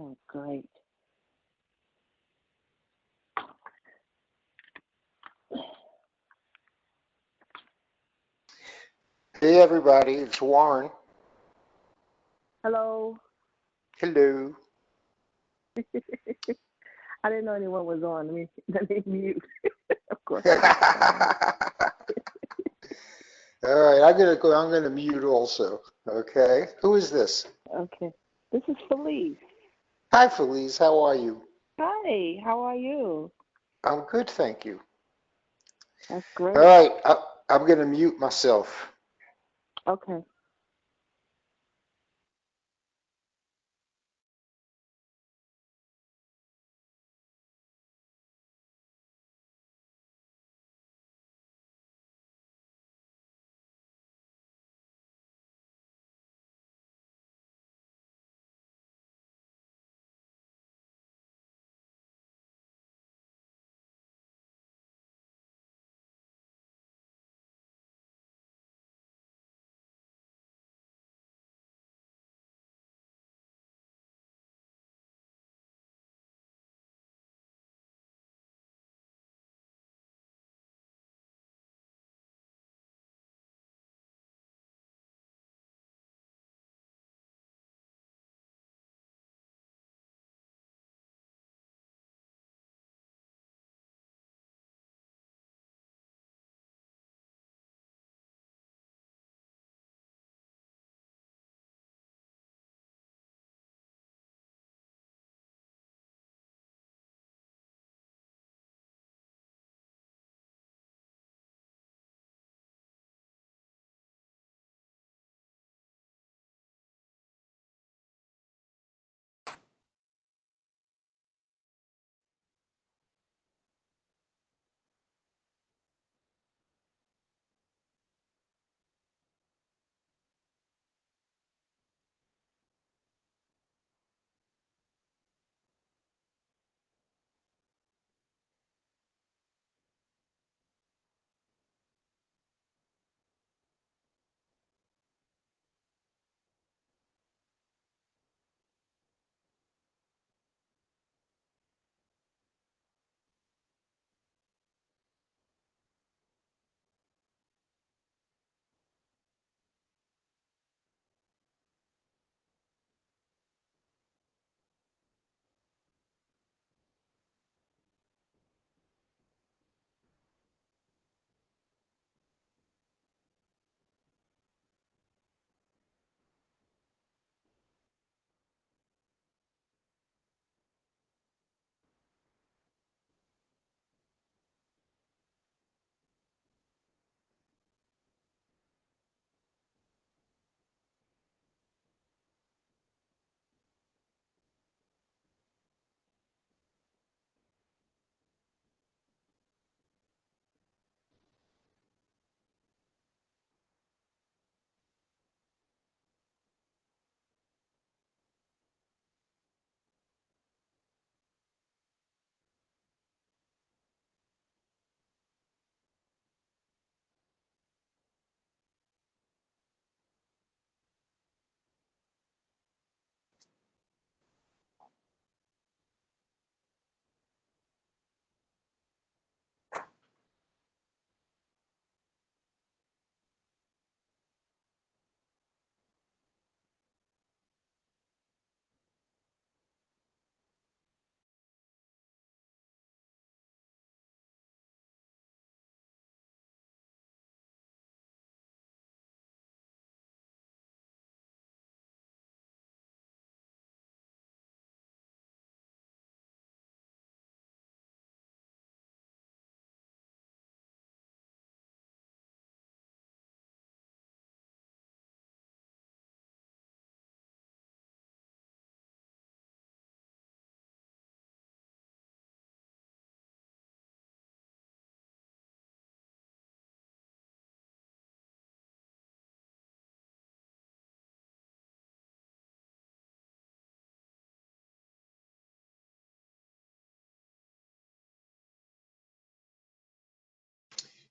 Oh, great. Hey everybody, it's Warren. Hello. Hello. I didn't know anyone was on. Let me mute. Of course, All I got you on. right, I'm gonna mute also. Okay. Who is this? Okay. This is Felice. Hi Felice, how are you? Hi. How are you? I'm good, thank you. That's All great. right, I'm gonna mute myself. Okay.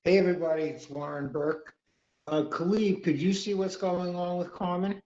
Hey everybody, it's Warren Burke. Khalid, could you see what's going on with Carmen?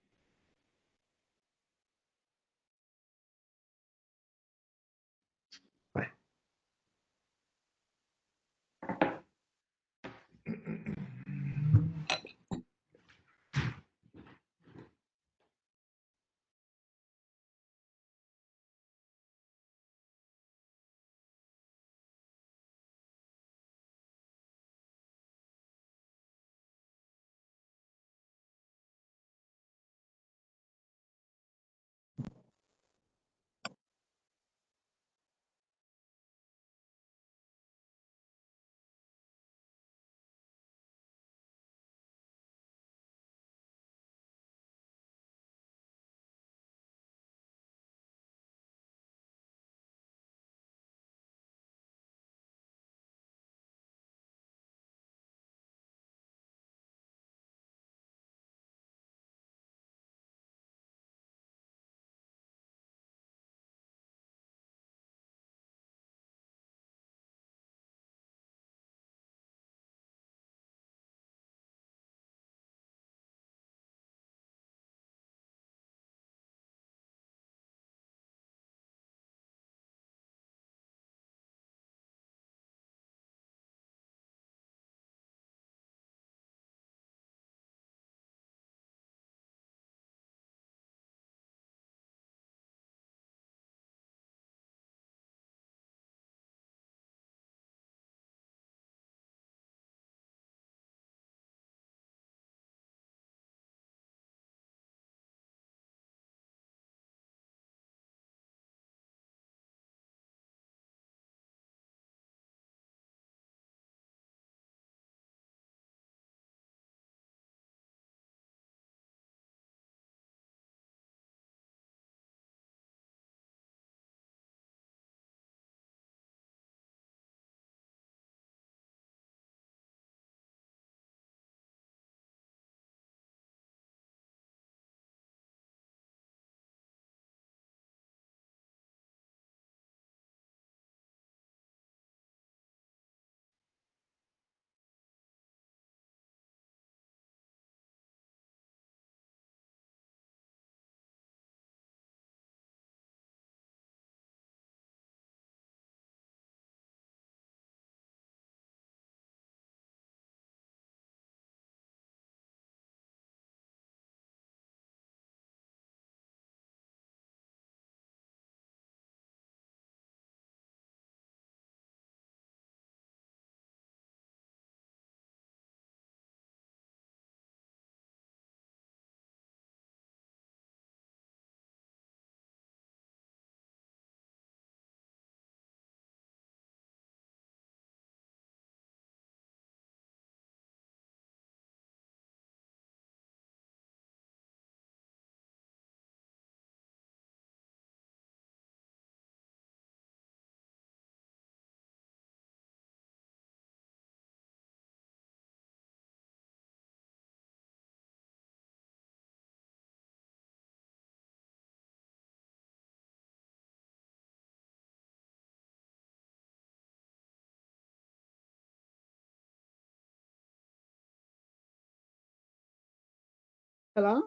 Hello?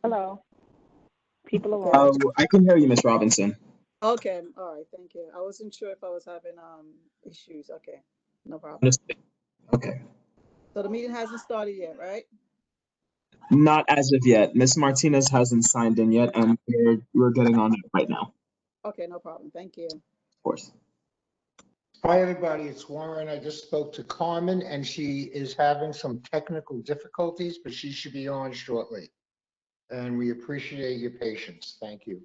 Hello. People Okay. around. I can hear you, Miss Robinson. Okay, all right, thank you. I wasn't sure if I was having issues. Okay, no problem. Understood. Okay. So the meeting hasn't started yet, right? Not as of yet. Miss Martinez hasn't signed in yet, and we're getting on it right now. Okay, no problem. Thank you. Of course. Hi, everybody. It's Warren. I just spoke to Carmen and she is having some technical difficulties, but she should be on shortly. And we appreciate your patience. Thank you.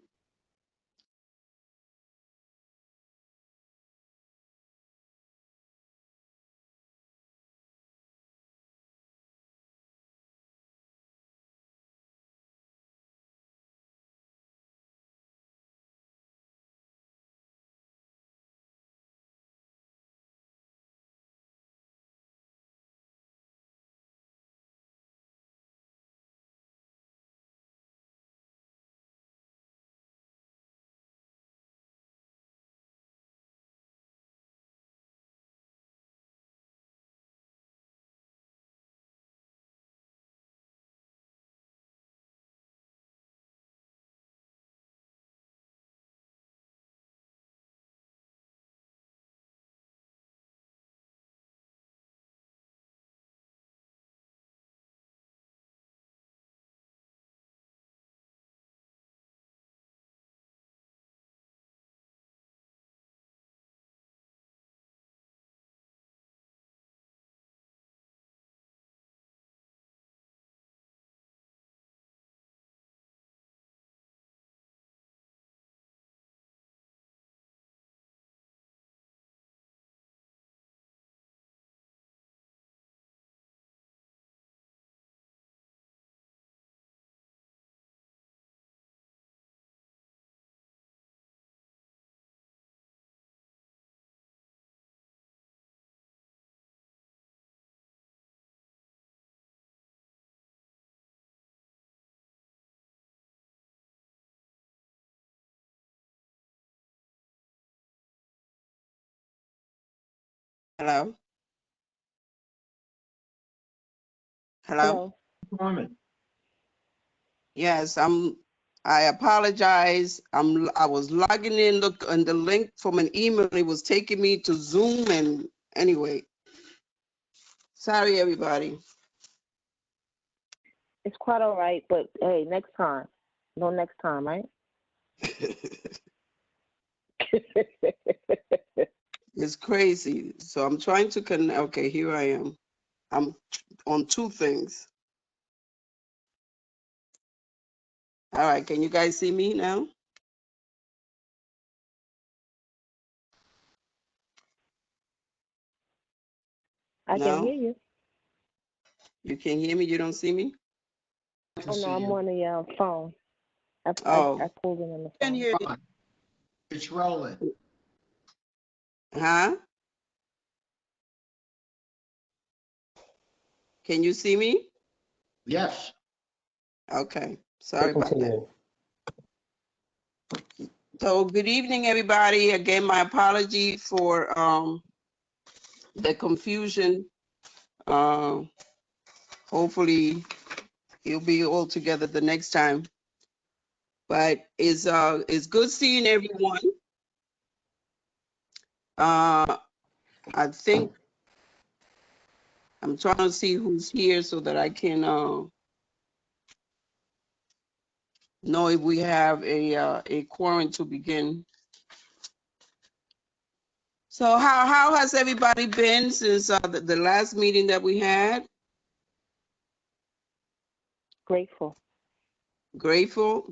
Hello? Hello? Hello. Carmen. Yes, I apologize. I was logging in, look, on the link from an email. It was taking me to Zoom and anyway. Sorry, everybody. It's quite all right, but hey, next time. No next time, right? It's crazy. So I'm trying to connect. Okay, here I am. I'm on two things. All right, can you guys see me now? I can No? hear you. You can hear me? You don't see me? I can Oh see no, I'm you. on the phone. I Oh, pulled in on the can phone. hear you. Fine. It's rolling. Huh? Can you see me? Yes. Okay, sorry about that. So good evening, everybody. Again, my apology for the confusion. Hopefully you'll be all together the next time. But it's good seeing everyone. I think I'm trying to see who's here so that I can know if we have a quorum to begin. So how has everybody been since the last meeting that we had? Grateful.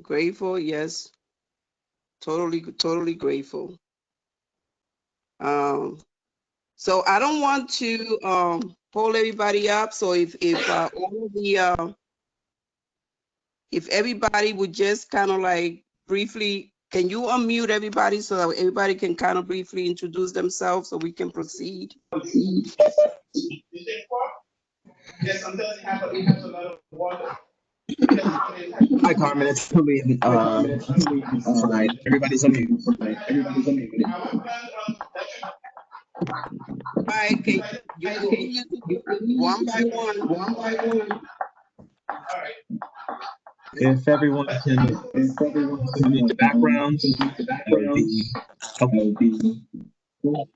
Grateful, yes. Totally grateful. So I don't want to hold everybody up. So if all of the if everybody would just kind of like briefly, can you unmute everybody so that everybody can kind of briefly introduce themselves so we can proceed? Yes, sometimes it has a lot of water. Hi, Carmen. It's Khalid. Right. Everybody's on mute. Right, One by one. All right. If everyone can mute the background, that would be helpful.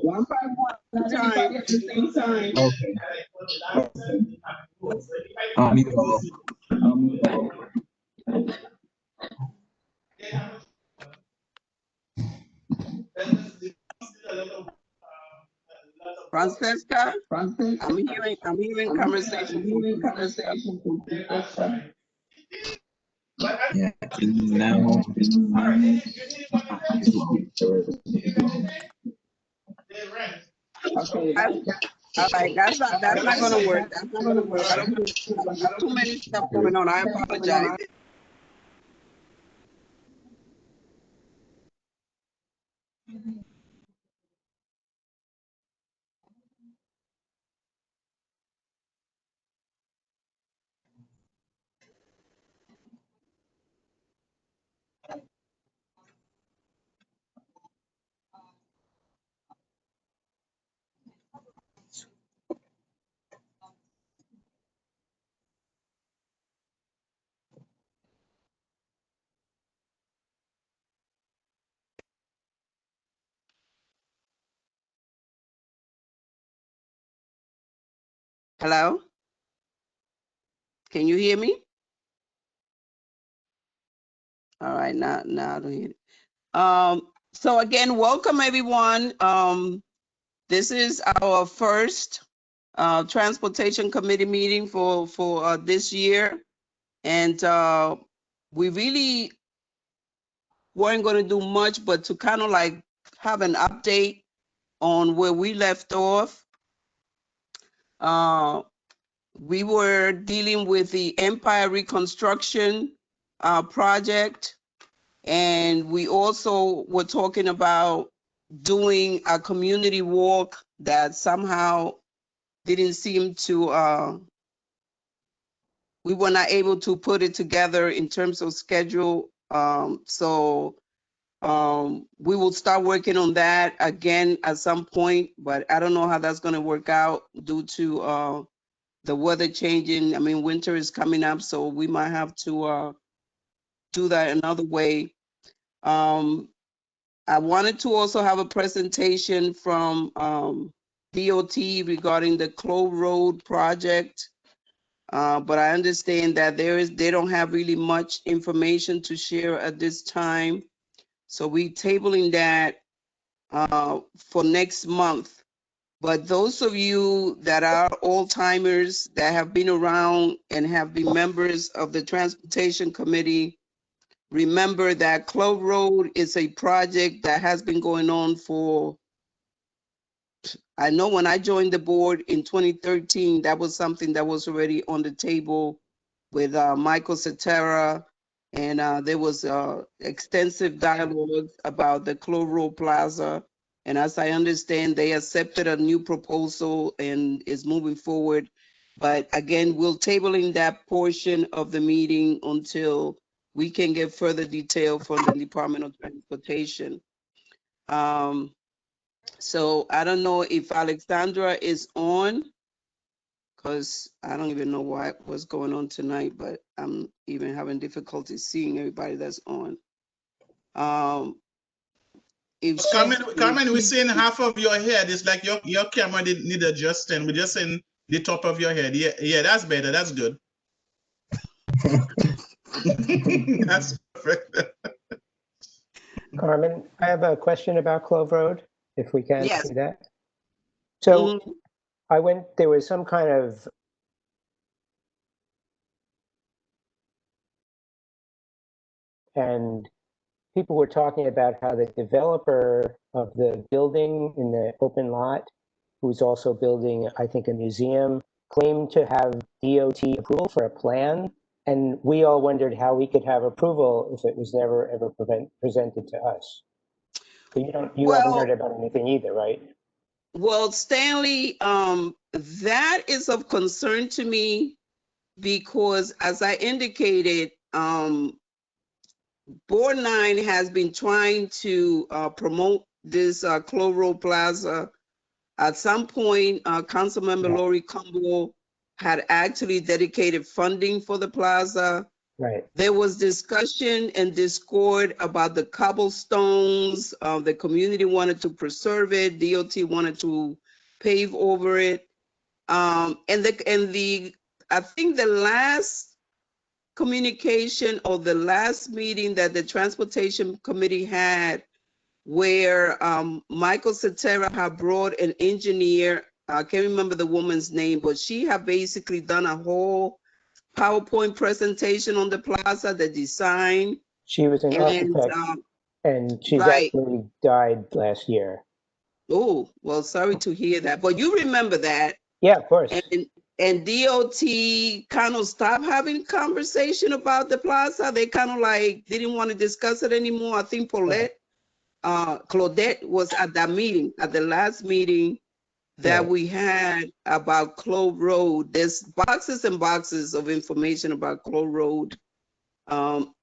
One by one at the same time. Okay. Me as well. Francesca, I'm hearing conversation from Francesca. Yeah, and now as well. Okay. All right, that's not gonna work. That's not gonna work. I don't think there's too many stuff going on. I apologize. Hello? Can you hear me? All right, now I don't hear it. So again, welcome everyone. This is our first Transportation Committee meeting for this year. And we really weren't going to do much, but to kind of like have an update on where we left off. We were dealing with the Empire Reconstruction project, and we also were talking about doing a community walk that somehow didn't seem to, we were not able to put it together in terms of schedule. We will start working on that again at some point, but I don't know how that's going to work out due to the weather changing. I mean, winter is coming up, so we might have to do that another way. I wanted to also have a presentation from DOT regarding the Clove Road project, but I understand that they don't have really much information to share at this time. So we tabling that for next month. But those of you that are old timers that have been around and have been members of the Transportation Committee, remember that Clove Road is a project that has been going on for, I know when I joined the board in 2013, that was something that was already on the table with Michael Cetera, and there was extensive dialogue about the Clove Road Plaza. And as I understand, they accepted a new proposal and is moving forward. But again, we'll tabling that portion of the meeting until we can get further detail from the Department of Transportation. So I don't know if Alexandra is on, because I don't even know what's going on tonight, but I'm even having difficulty seeing everybody that's on. If Carmen, we're seeing half of your head. It's like your camera didn't need adjusting. We're just seeing the top of your head. Yeah, that's better. That's good. That's perfect. Carmen, I have a question about Clove Road, if we can Yes. do that. So Mhm. there was some kind of and people were talking about how the developer of the building in the open lot, who's also building, I think, a museum, claimed to have DOT approval for a plan. And we all wondered how we could have approval if it was never ever presented to us. So you haven't heard about anything either, right? Well, Stanley, that is of concern to me because as I indicated, Board 9 has been trying to promote this Clove Road Plaza. At some point, Councilmember Yeah. Lori Cumble had actually dedicated funding for the plaza. Right. There was discussion and discord about the cobblestones. The community wanted to preserve it. DOT wanted to pave over it. I think the last communication or the last meeting that the Transportation Committee had, where Michael Cetera had brought an engineer. I can't remember the woman's name, but she had basically done a whole PowerPoint presentation on the plaza, the design. She was an And, architect, and she's right. actually died last year. Oh, well, sorry to hear that, but you remember that. Yeah, of course. And DOT kind of stopped having conversation about the plaza. They kind of like didn't want to discuss it anymore. I think Claudette was at that meeting, at the last meeting that Right. we had about Clove Road. There's boxes and boxes of information about Clove Road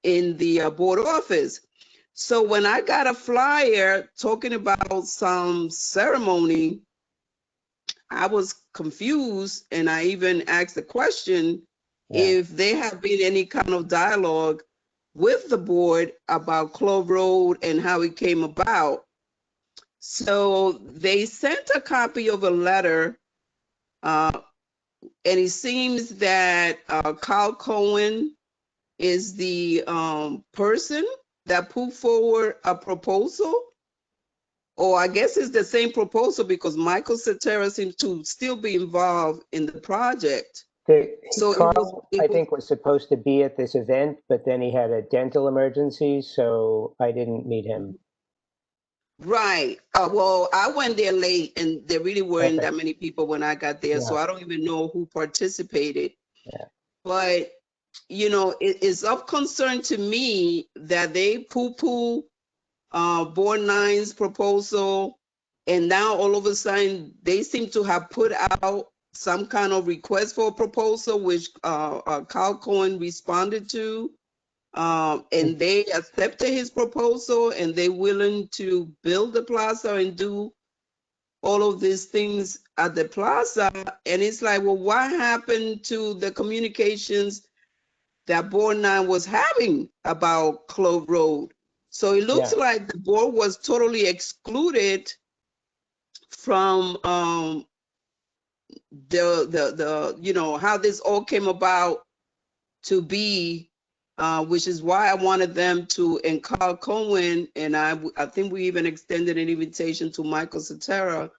in the board office. So when I got a flyer talking about some ceremony, I was confused, and I even asked the question if there had been any kind of dialogue with the board about Clove Road and how it came about. So they sent a copy of a letter, and it seems that Carl Cohen is the person that put forward a proposal. Or I guess it's the same proposal because Michael Cetera seems to still be involved in the project. So Carl, I think, was supposed to be at this event, but then he had a dental emergency, so I didn't meet him. Right. Well, I went there late, and there really weren't Okay. that many people when I got there, so Yeah. I don't even know who participated. Yeah. But you know, it's of concern to me that they poo-poo Board 9's proposal, and now all of a sudden they seem to have put out some kind of request for a proposal, which Carl Cohen responded to, and they accepted his proposal, and they're willing to build the plaza and do all of these things at the plaza. And it's like, well, what happened to the communications that Board 9 was having about Clove Road? So it looks like the board was totally excluded from the you know, how this all came about to be, which is why I wanted them to, and Carl Cohen, and I think we even extended an invitation to Michael Cetera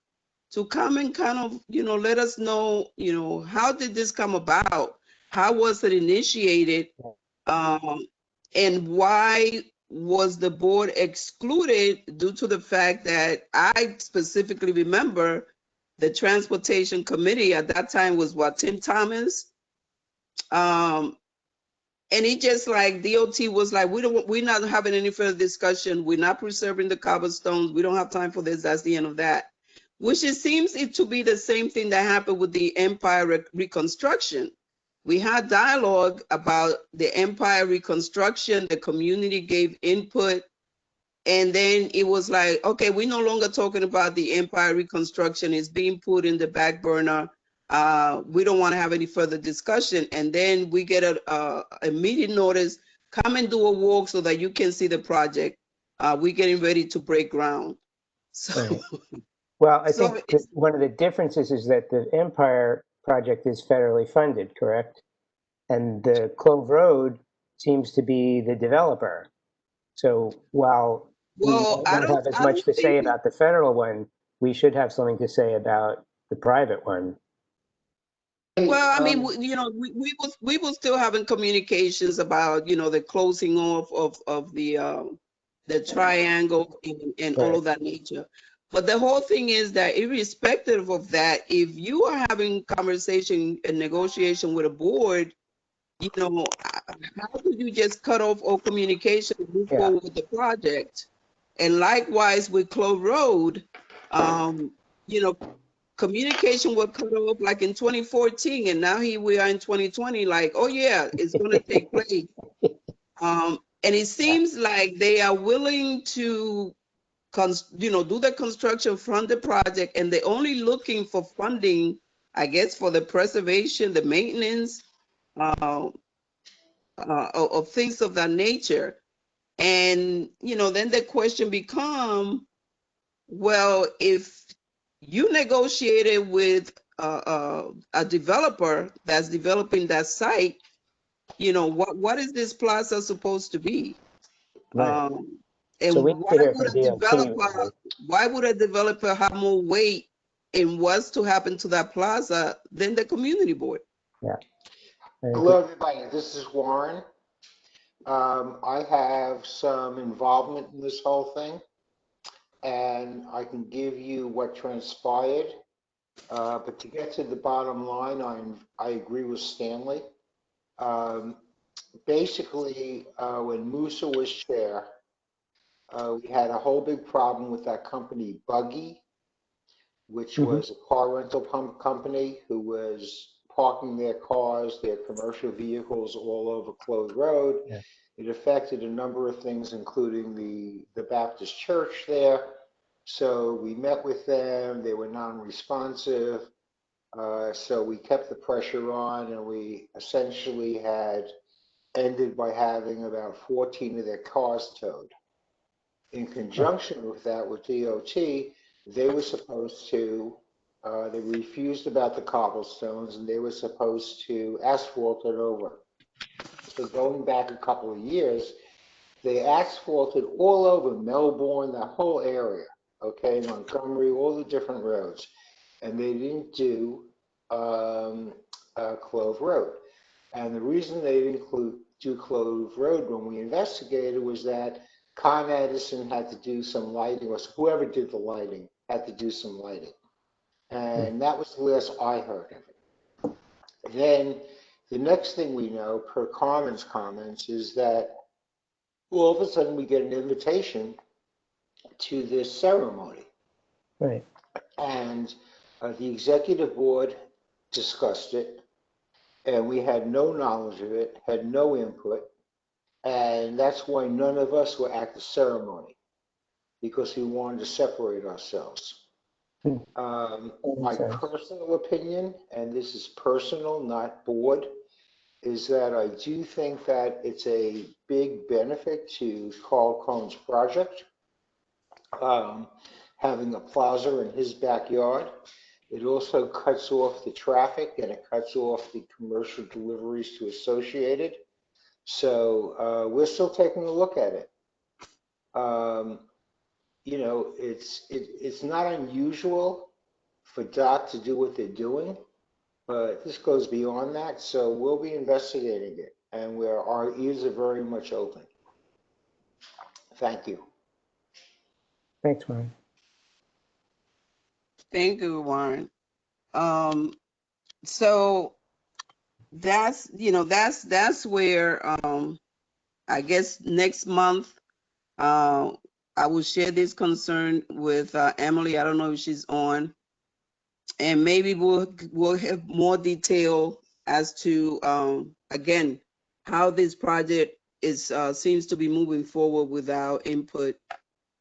to come and kind of, you know, let us know, you know, how did this come about? How was it initiated? And why was the board excluded due to the fact that I specifically remember the Transportation Committee at that time was what, Tim Thomas? And he just like, DOT was like, we're not having any further discussion. We're not preserving the cobblestones. We don't have time for this. That's the end of that. Which it seems it to be the same thing that happened with the Empire reconstruction. We had dialogue about the Empire reconstruction, the community gave input, and then it was like, okay, we're no longer talking about the Empire reconstruction, it's being put in the back burner. We don't want to have any further discussion. And then we get a meeting notice, come and do a walk so that you can see the project. We're getting ready to break ground. So, Right. Well, I So think that one of the differences is that the Empire project is federally funded, correct? And the Clove Road seems to be the developer. So while we well, I don't have as don't much to say think- about the federal one, we should have something to say about the private one. Well, I mean, you know, we were still having communications about, you know, the closing off of the triangle and all of that nature. But the whole thing is that irrespective of that, if you are having conversation and negotiation with a board, you know, how could you just cut off all communication and move forward with the project? And likewise with Clove Road, you know, communication was cut off like in 2014, and now here we are in 2020, like, oh yeah, it's gonna take place. And it seems like they are willing to, do the construction from the project, and they're only looking for funding, I guess, for the preservation, the maintenance, of things of that nature. And, then the question become, well, if you negotiated with a developer that's developing that site, what is this plaza supposed to be? Right. And So we need to hear from why would a developer have more weight in what's to happen to that plaza than the community board? Yeah. Hello, everybody. This is Warren. I have some involvement in this whole thing, and I can give you what transpired. But to get to the bottom line, I agree with Stanley. Basically, when Musa was chair, we had a whole big problem with that company, Buggy, which was a car rental company who was parking their cars, their commercial vehicles all over Clove Road. Yeah. It affected a number of things, including the Baptist church there. So we met with them. They were non-responsive. So we kept the pressure on, and we essentially had ended by having about 14 of their cars towed. In conjunction with that, with DOT, they were supposed to, they refused about the cobblestones, and they were supposed to asphalt it over. So going back a couple of years, they asphalted all over Melbourne, that whole area, okay, Montgomery, all the different roads. And they didn't do Clove Road. And the reason they didn't do Clove Road when we investigated was that Con Edison had to do some lighting, or whoever did the lighting had to do some lighting. And that was the last I heard of it. Then the next thing we know, per Carmen's comments, is that all of a sudden we get an invitation to this ceremony. Right. And the executive board discussed it, and we had no knowledge of it, had no input. And that's why none of us were at the ceremony, because we wanted to separate ourselves. My personal opinion, and this is personal, not board, is that I do think that it's a big benefit to Carl Cohn's project, having a plaza in his backyard. It also cuts off the traffic, and it cuts off the commercial deliveries to Associated. So we're still taking a look at it. It's not unusual for DOT to do what they're doing, but this goes beyond that. So we'll be investigating it, and our ears are very much open. Thank you. Thanks, Warren. Thank you, Warren. So that's where I guess next month I will share this concern with Emily. I don't know if she's on, and maybe we'll have more detail as to again how this project is seems to be moving forward without input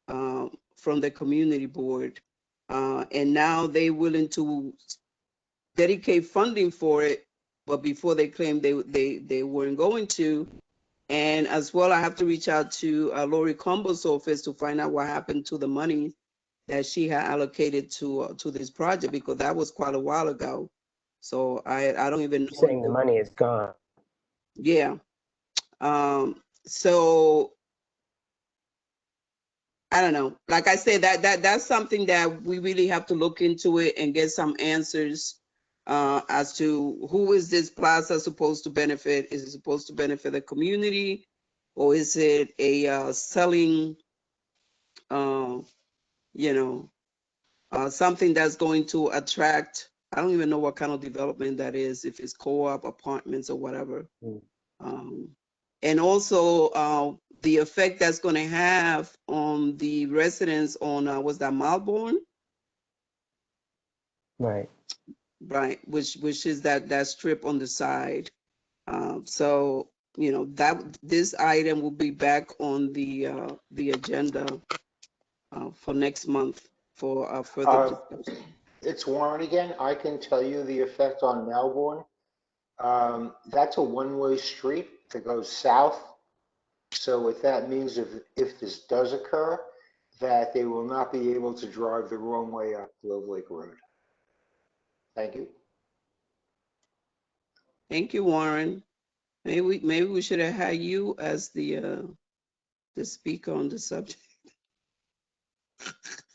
from the community board, and now they're willing to dedicate funding for it, but before they claimed they weren't going to. And as well, I have to reach out to Lori Combo's office to find out what happened to the money that she had allocated to this project, because that was quite a while ago. So I don't even know. Saying the money is gone. Yeah. So I don't know. Like I said, that's something that we really have to look into it and get some answers as to who is this plaza supposed to benefit? Is it supposed to benefit the community, or is it a selling, something that's going to attract? I don't even know what kind of development that is, if it's co-op apartments or whatever. And also the effect that's going to have on the residents on was that Melbourne? Right. Right, which is that strip on the side. So you know, that this item will be back on the agenda for next month for further discussion. It's Warren again. I can tell you the effect on Melbourne. That's a one-way street that goes south. So what that means, if this does occur, that they will not be able to drive the wrong way up Globe Lake Road. Thank you. Thank you, Warren. Maybe we should have had you as the speaker on the subject.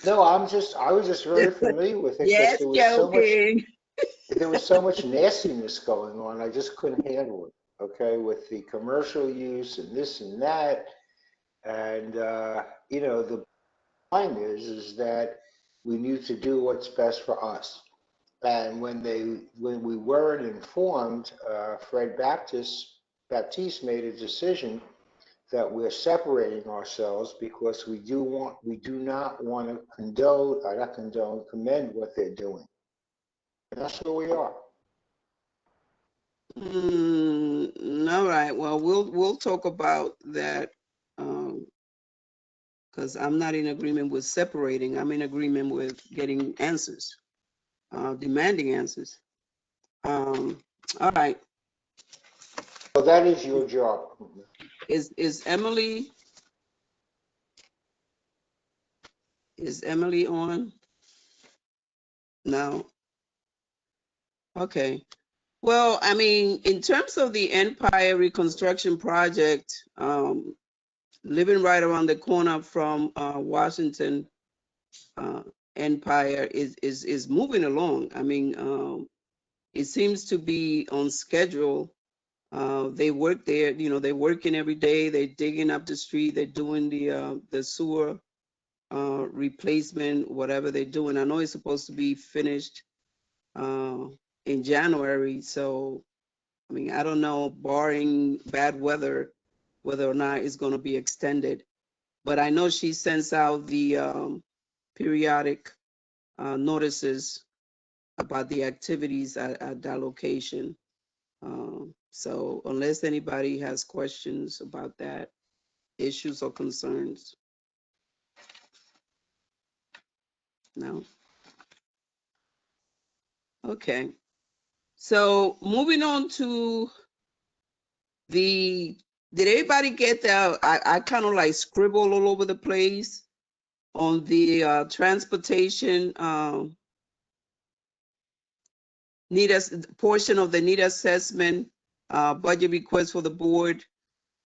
No, I was just very familiar with it Yes, because joking. there was so much nastiness going on. I just couldn't handle it. Okay, with the commercial use and this and that, and you know, the line is that we need to do what's best for us. And when we weren't informed, Fred Baptiste made a decision that we're separating ourselves because we do not want to commend what they're doing. And that's where we are. All right. Well, we'll talk about that because I'm not in agreement with separating. I'm in agreement with getting answers, demanding answers. All right. So that is your job. Is Emily on? No. Okay. Well, I mean, in terms of the Empire Reconstruction Project, living right around the corner from Washington Empire is moving along. I mean, it seems to be on schedule. They work there, you know, they're working every day. They're digging up the street. They're doing the sewer replacement, whatever they're doing. I know it's supposed to be finished in January. So, I mean, I don't know, barring bad weather, whether or not it's going to be extended. But I know she sends out the periodic notices about the activities at that location. So unless anybody has questions about that, issues or concerns. No? Okay. So moving on to did everybody get that? I kind of like scribble all over the place on the transportation portion of the need assessment budget request for the board.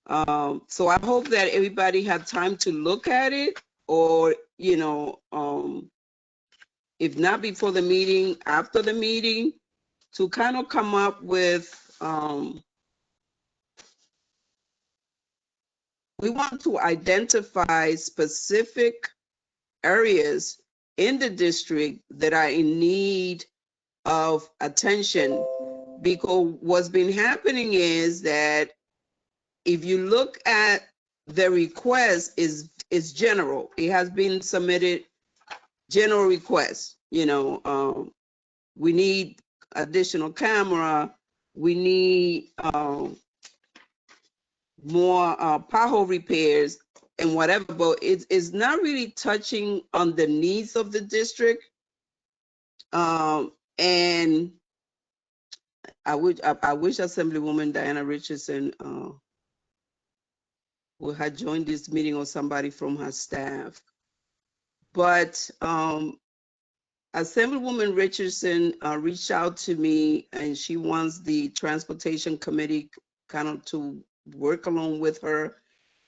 So I hope that everybody had time to look at it, or, you know, if not before the meeting, after the meeting, to kind of come up with, we want to identify specific areas in the district that are in need of attention, because what's been happening is that if you look at the request is general. It has been submitted general request. You know, we need additional camera. We need more pothole repairs and whatever. But it's not really touching on the needs of the district. And I wish Assemblywoman Diana Richardson who had joined this meeting, or somebody from her staff. But Assemblywoman Richardson reached out to me, and she wants the Transportation Committee kind of to work along with her.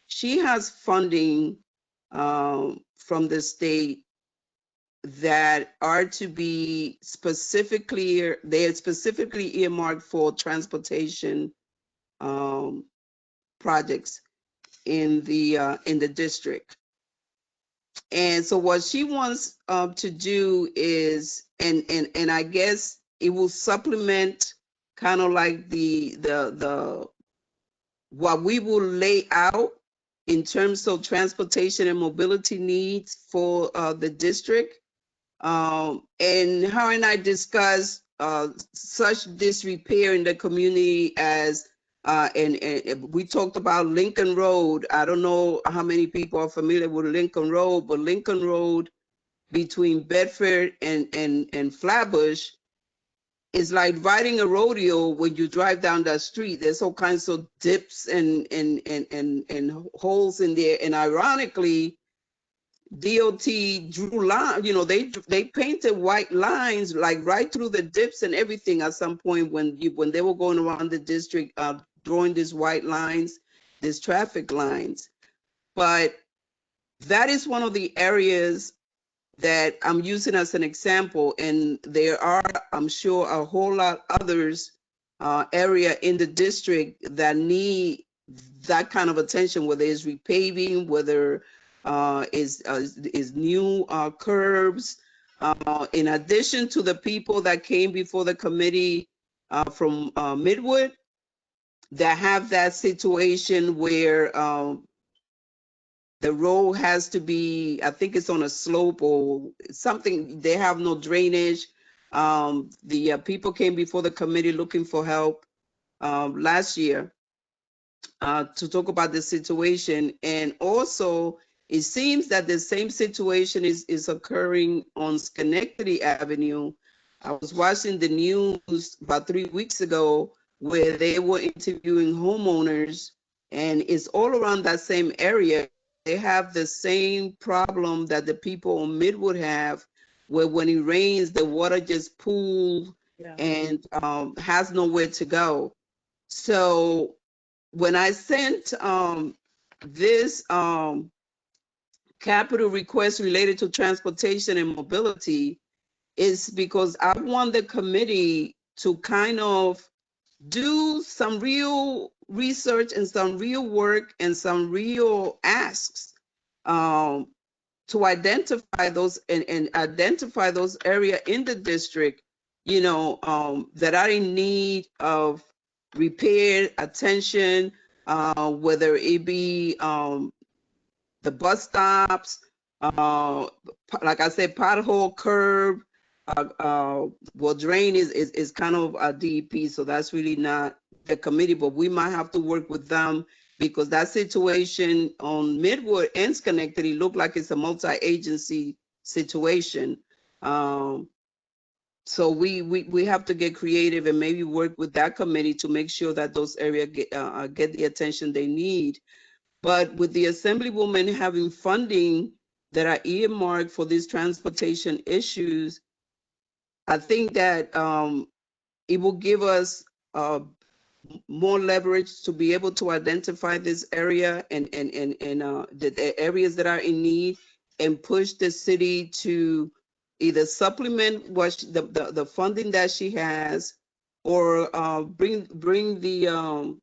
She has funding from the state that are to be specifically, they are specifically earmarked for transportation projects in the district. And so what she wants to do is, and I guess it will supplement kind of like the what we will lay out in terms of transportation and mobility needs for the district. And her and I discussed such disrepair in the community as And we talked about Lincoln Road. I don't know how many people are familiar with Lincoln Road, but Lincoln Road between Bedford and Flatbush is like riding a rodeo when you drive down that street. There's all kinds of dips and holes in there. And ironically, DOT drew line, you know, they painted white lines like right through the dips and everything at some point when they were going around the district, drawing these white lines, these traffic lines. But that is one of the areas that I'm using as an example, and there are, I'm sure, a whole lot others area in the district that need that kind of attention, whether it's repaving, whether is new curbs. In addition to the people that came before the committee from Midwood that have that situation where the road has to be, I think it's on a slope or something, they have no drainage. The people came before the committee looking for help last year to talk about the situation. And also, it seems that the same situation is occurring on Schenectady Avenue. I was watching the news about 3 weeks ago where they were interviewing homeowners, and it's all around that same area. They have the same problem that the people on Midwood have, where when it rains, the water just pools and has nowhere to go. So when I sent this capital request related to transportation and mobility, is because I want the committee to kind of do some real research and some real work and some real asks to identify those and identify those areas in the district, you know, that are in need of repair, attention, whether it be the bus stops, like I said, pothole, curb. Well, drain is kind of a DEP, so that's really not the committee, but we might have to work with them because that situation on Midwood and Schenectady look like it's a multi-agency situation. So we have to get creative and maybe work with that committee to make sure that those areas get the attention they need. But with the Assemblywoman having funding that are earmarked for these transportation issues, I think that it will give us more leverage to be able to identify this area and the areas that are in need and push the city to either supplement what the funding that she has or bring the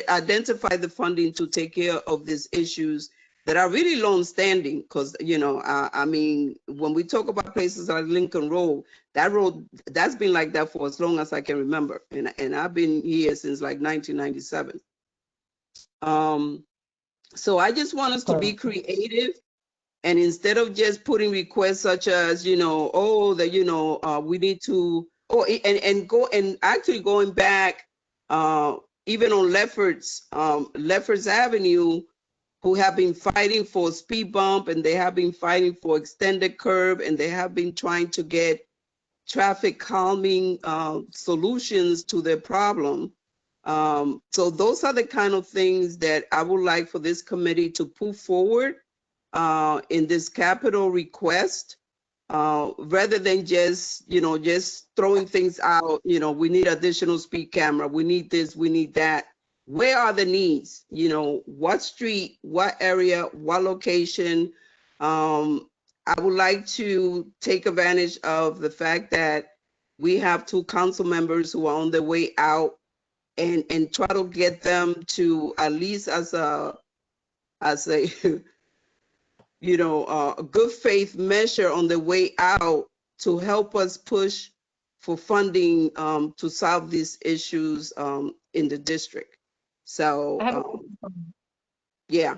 identify the funding to take care of these issues that are really long-standing. Because, you know, I mean, when we talk about places like Lincoln Road, that road, that's been like that for as long as I can remember. And I've been here since like 1997. So I just want us to be creative. And instead of just putting requests such as, you know, oh, that, you know, we need to, and go and actually going back, even on Lefferts Avenue, who have been fighting for speed bump, and they have been fighting for extended curb, and they have been trying to get traffic calming solutions to their problem. So those are the kind of things that I would like for this committee to put forward in this capital request, rather than just, you know, just throwing things out, you know, we need additional speed camera, we need this, we need that. Where are the needs? You know, what street, what area, what location? I would like to take advantage of the fact that we have 2 council members who are on their way out and try to get them to at least as a you know, a good faith measure on the way out to help us push for funding to solve these issues in the district. So, yeah.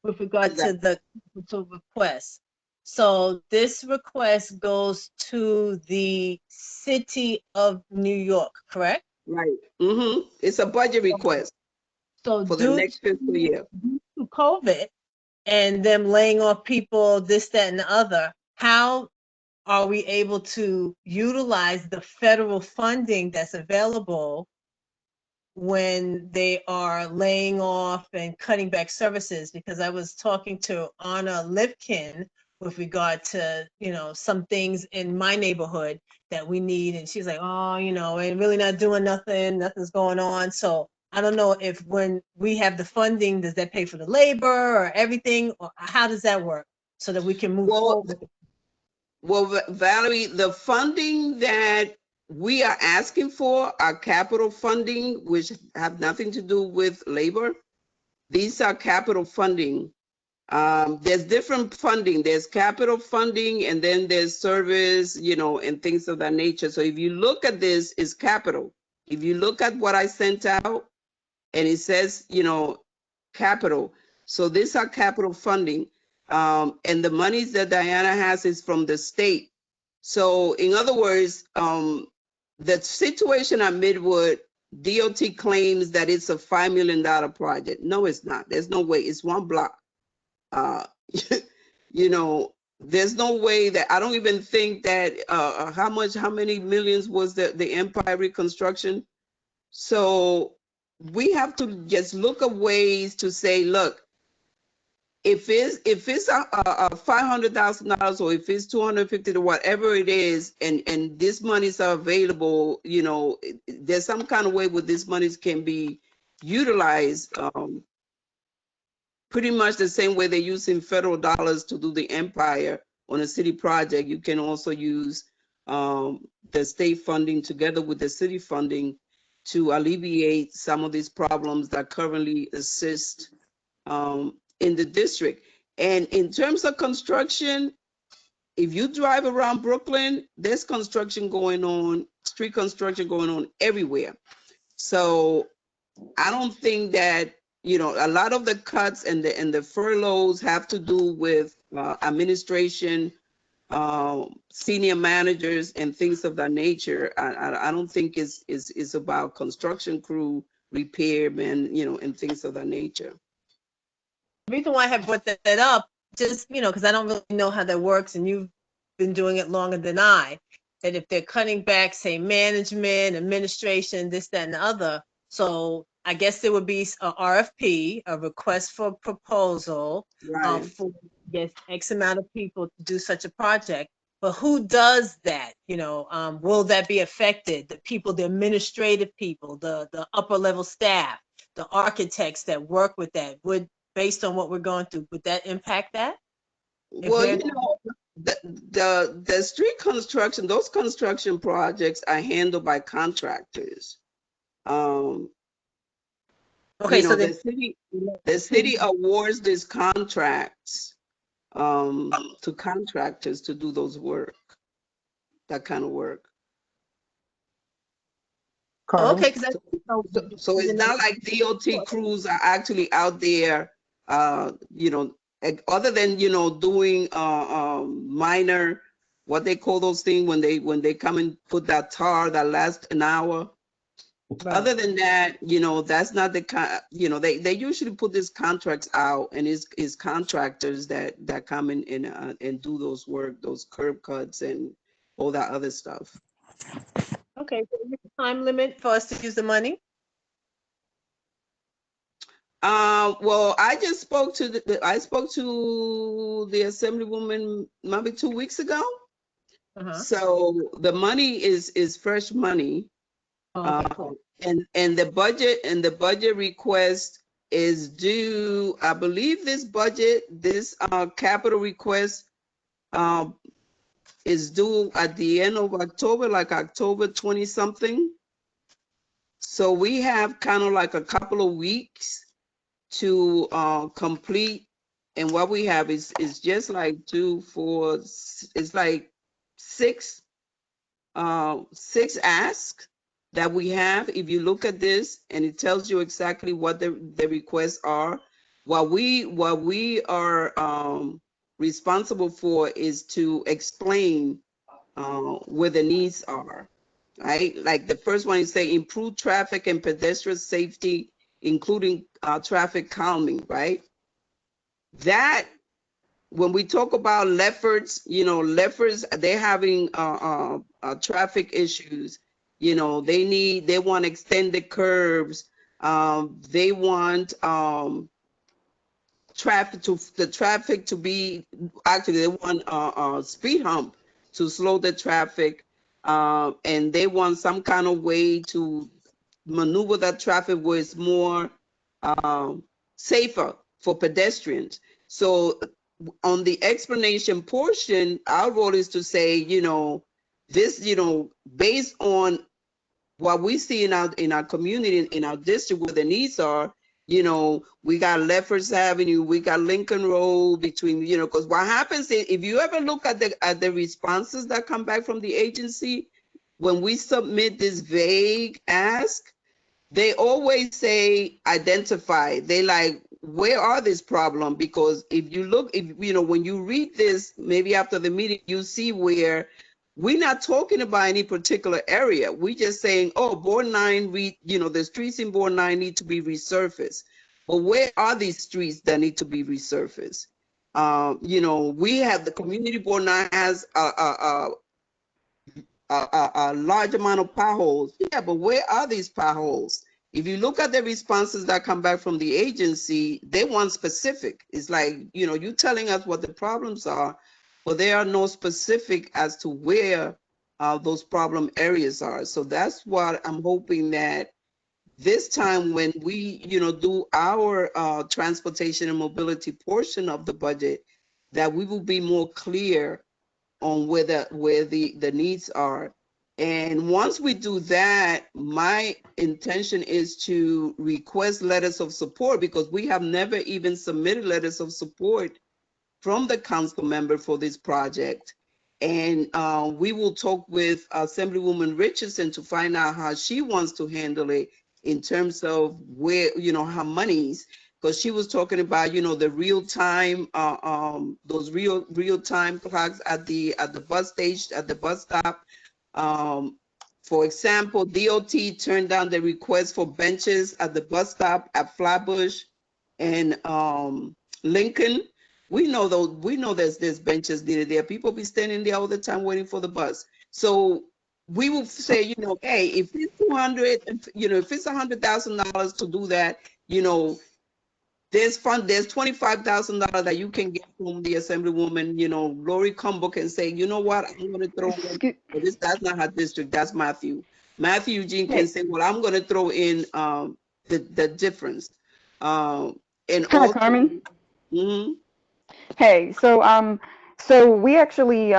With regard to the capital request. So this request goes to the city of New York, correct? Right. It's a budget request So for the due next fiscal year. to COVID and them laying off people, this, that, and the other, how are we able to utilize the federal funding that's available when they are laying off and cutting back services? Because I was talking to Anna Lipkin with regard to, some things in my neighborhood that we need. And she's like, oh, and really not doing nothing, nothing's going on. So I don't know if when we have the funding, does that pay for the labor or everything? Or how does that work so that we can move Well, forward? Well, Valerie, the funding that we are asking for are capital funding, which have nothing to do with labor. These are capital funding. There's different funding. There's capital funding, and then there's service, and things of that nature. So if you look at this, it's capital. If you look at what I sent out, and it says, capital. So these are capital funding. And the monies that Diana has is from the state. So in other words, the situation at Midwood, DOT claims that it's a $5 million project. No, it's not. There's no way. It's one block. There's no way that, I don't even think that, how many millions was the Empire reconstruction? So we have to just look at ways to say, look, if it's a $500,000 or if it's 250 or whatever it is, and this monies are available, there's some kind of way where this monies can be utilized, pretty much the same way they're using federal dollars to do the Empire on a city project. You can also use the state funding together with the city funding to alleviate some of these problems that currently exist in the district. And in terms of construction, if you drive around Brooklyn, there's construction going on, street construction going on everywhere. So I don't think that, a lot of the cuts and the furloughs have to do with administration, senior managers and things of that nature. I don't think it's about construction crew, repairmen, and things of that nature. The reason why I have brought that up, just, because I don't really know how that works, and you've been doing it longer than I, that if they're cutting back, say, management, administration, this, that, and the other, so I guess there would be a RFP, a request for proposal, Right. for, yes, X amount of people to do such a project. But who does that? Will that be affected? The people, the administrative people, the upper level staff, the architects that work with that, based on what we're going through, would that impact that? Well, the street construction, those construction projects are handled by contractors. Okay, so the city awards these contracts to contractors to do that kind of work. Carmen? okay, because So it's not like DOT crews are actually out there, other than, doing minor, what they call those things when they come and put that tar that lasts an hour. Right. Other than that, that's not the kind, they usually put these contracts out, and it's contractors that come in and do those work, those curb cuts and all that other stuff. Okay, so is there a time limit for us to use the money? Well, I just spoke to the Assemblywoman maybe 2 weeks ago. So the money is fresh money. Okay, cool. And the budget request is due, I believe this capital request is due at the end of October, like October 20 something. So we have kind of like a couple of weeks to complete, and what we have is just like 2, 4, it's like six asks that we have. If you look at this, and it tells you exactly what the requests are. What we are responsible for is to explain where the needs are. right? Like the first one is say improve traffic and pedestrian safety, including traffic calming, right? That when we talk about Lefferts, Lefferts, they're having traffic issues. They want extended curbs. They want the traffic to be, actually they want a speed hump to slow the traffic. And they want some kind of way to maneuver that traffic where it's more safer for pedestrians. So on the explanation portion, our role is to say, this, based on what we see in our community, in our district, where the needs are, we got Lefferts Avenue, we got Lincoln Road between, because what happens is, if you ever look at the responses that come back from the agency, when we submit this vague ask, they always say identify. They like, where are this problem? Because if you look, when you read this, maybe after the meeting, you see where we're not talking about any particular area. We're just saying, oh, Board 9, the streets in Board 9 need to be resurfaced. But where are these streets that need to be resurfaced? We have the Community Board 9 has a large amount of potholes. Yeah, but where are these potholes? If you look at the responses that come back from the agency, they want specific. It's like, you telling us what the problems are, but there are no specific as to where those problem areas are. So that's what I'm hoping that this time when we, do our transportation and mobility portion of the budget, that we will be more clear on where the needs are. And once we do that, my intention is to request letters of support, because we have never even submitted letters of support from the council member for this project. And we will talk with Assemblywoman Richardson to find out how she wants to handle it in terms of where, her monies, because she was talking about, the real time, those real time clocks at the bus station, at the bus stop. For example, DOT turned down the request for benches at the bus stop at Flatbush and Lincoln. We know there's benches needed there. People be standing there all the time waiting for the bus. So we will say, hey, if it's 200, if it's $100,000 to do that, there's $25,000 that you can get from the Assemblywoman, Lori Cumbo can say, you know what, I'm going to throw in, that's not her district, that's Matthew. Matthew Eugene can say, well, I'm going to throw in the difference. And Hi, also, Carmen. Mhm. Hey, so we actually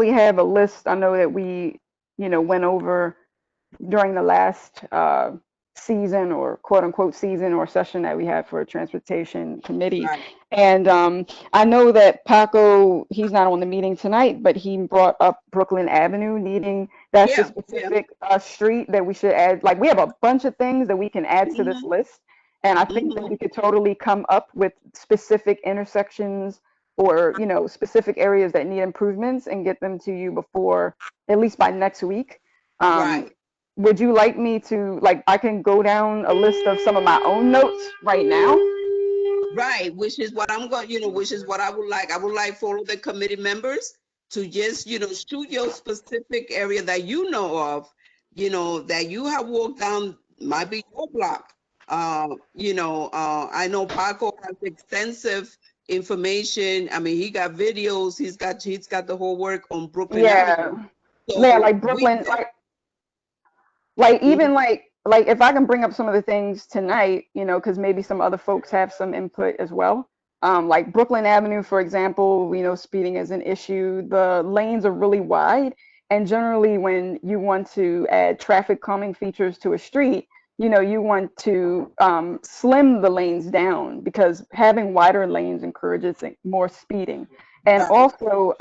have a list. I know that we, went over during the last season, or quote unquote season or session that we had for a transportation committee. Right. And I know that Paco, he's not on the meeting tonight, but he brought up Brooklyn Avenue needing, that's a Yeah, specific street that we should add. Like, we have a bunch of things that we can add to this list. And I think that we could totally come up with specific intersections or, specific areas that need improvements and get them to you before, at least by next week. Right. Would you like me to, like, I can go down a list of some of my own notes right now? Right, which is what I'm going, which is what I would like. I would like for all the committee members to just, shoot your specific area that you know of, that you have walked down, might be your block. I know Paco has extensive information. I mean, he got videos, he's got the whole work on Brooklyn Avenue. So Yeah, like Brooklyn, even like if I can bring up some of the things tonight, because maybe some other folks have some input as well. Like Brooklyn Avenue, for example, we know speeding is an issue. The lanes are really wide. And generally, when you want to add traffic calming features to a street, you want to slim the lanes down, because having wider lanes encourages more speeding. And also,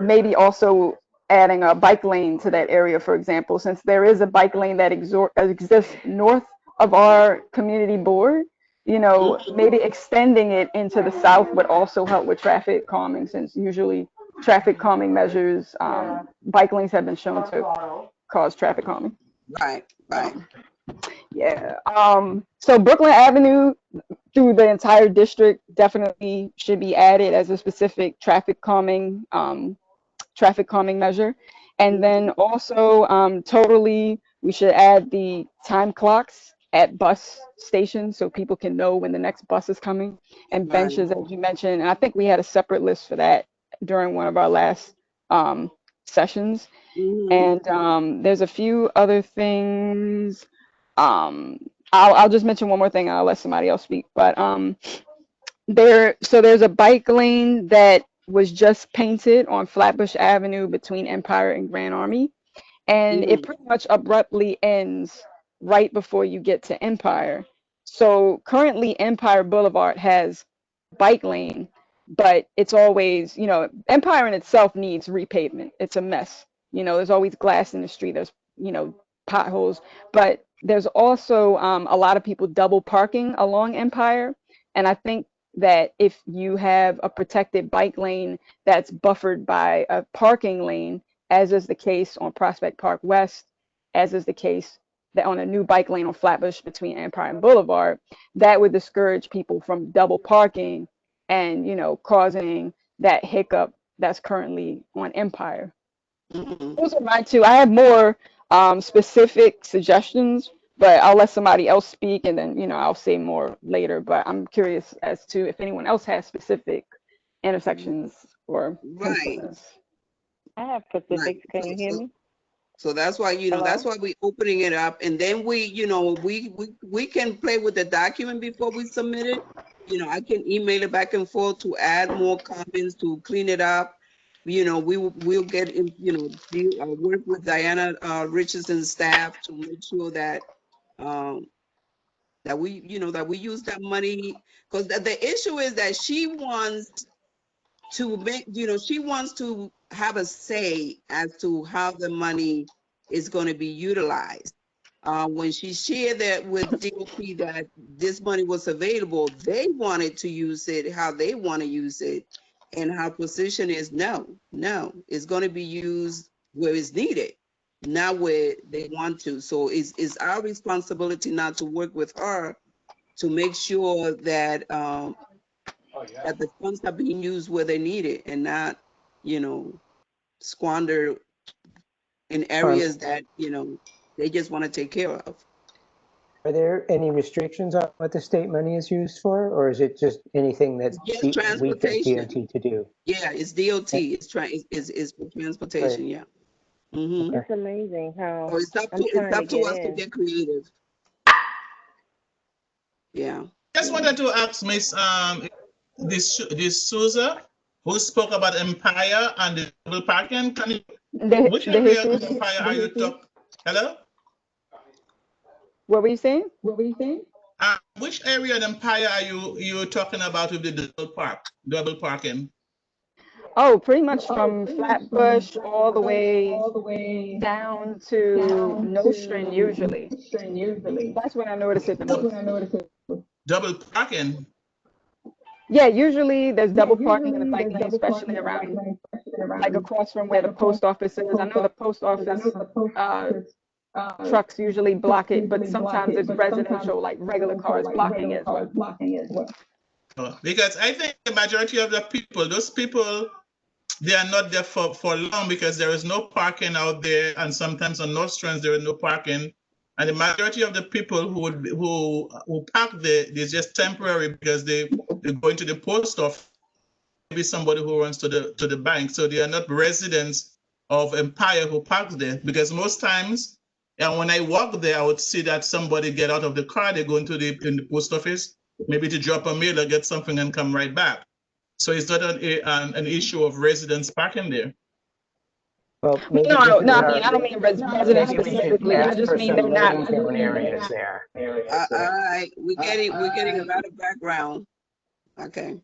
maybe also adding a bike lane to that area, for example, since there is a bike lane that exists north of our community board, maybe extending it into the south would also help with traffic calming, since usually traffic calming measures. Bike lanes have been shown to cause traffic calming. Right, right. Yeah. So Brooklyn Avenue through the entire district definitely should be added as a specific traffic calming measure. And then also totally we should add the time clocks at bus stations so people can know when the next bus is coming, and Right. benches, as you mentioned. And I think we had a separate list for that during one of our last sessions. Mhm. And there's a few other things. I'll just mention one more thing and I'll let somebody else speak. But there's a bike lane that was just painted on Flatbush Avenue between Empire and Grand Army, and it pretty much abruptly ends right before you get to Empire. So currently Empire Boulevard has bike lane, but it's always, Empire in itself needs repavement. It's a mess. There's always glass in the street. There's, potholes, but there's also a lot of people double parking along Empire. And I think that if you have a protected bike lane that's buffered by a parking lane, as is the case on Prospect Park West, as is the case that on a new bike lane on Flatbush between Empire and Boulevard, that would discourage people from double parking and, causing that hiccup that's currently on Empire. Those are my two. I have more specific suggestions, but I'll let somebody else speak, and then, I'll say more later. But I'm curious as to if anyone else has specific intersections or Right. concerns. I have Right. specifics. Can you hear me? So that's why, that's why we're opening it up. And then we can play with the document before we submit it. I can email it back and forth to add more comments, to clean it up. We'll get in, work with Diana Richardson's staff to make sure that that we use that money, because the issue is that she wants to make, she wants to have a say as to how the money is going to be utilized. When she shared that with DOT that this money was available, they wanted to use it how they want to use it. And her position is no, it's going to be used where it's needed, not where they want to. So it's our responsibility now to work with her to make sure that that the funds are being used where they need it and not, squander in areas that, they just want to take care of. Are there any restrictions on what the state money is used for, or is it just anything that Just we get transportation. DOT to do? Yeah, it's DOT. It's for transportation. Yeah. Mm-hmm. It's amazing how So it's up I'm to trying to get us to in. get creative. Yeah. Just wanted to ask Miss this Souza, who spoke about Empire and the double parking. Can you, which area of Empire are you talking? Hello? What were you saying? Which area in Empire are you talking about with the double parking? Oh, pretty much from Flatbush all the way down to Nostrand usually. That's when I notice it the most. Double parking? Yeah, usually there's double parking in the bike lane, especially around, like across from where the post office is. I know the post office trucks usually block it, but sometimes it's residential, like regular cars blocking it as well. Because I think the majority of the people, those people, they are not there for long because there is no parking out there, and sometimes on Nostrand there is no parking. And the majority of the people who park there is just temporary because they're going to the post office, maybe somebody who runs to the bank. So they are not residents of Empire who parks there, because most times, and when I walk there, I would see that somebody get out of the car, they go into in the post office, maybe to drop a mail or get something and come right back. So it's not an issue of residents parking there. Well, maybe No, I don't mean residents specifically. I just mean they're not. areas there. All right, we're getting a lot of background. Okay.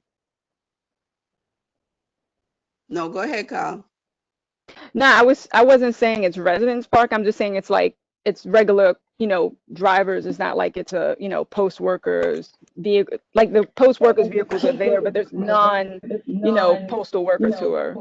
No, go ahead, Carl. No, I wasn't saying it's residents park. I'm just saying it's like it's regular, you know, drivers. It's not like it's a, you know, post workers vehicle. Like the post workers vehicles are there, but there's non, you know, postal workers who are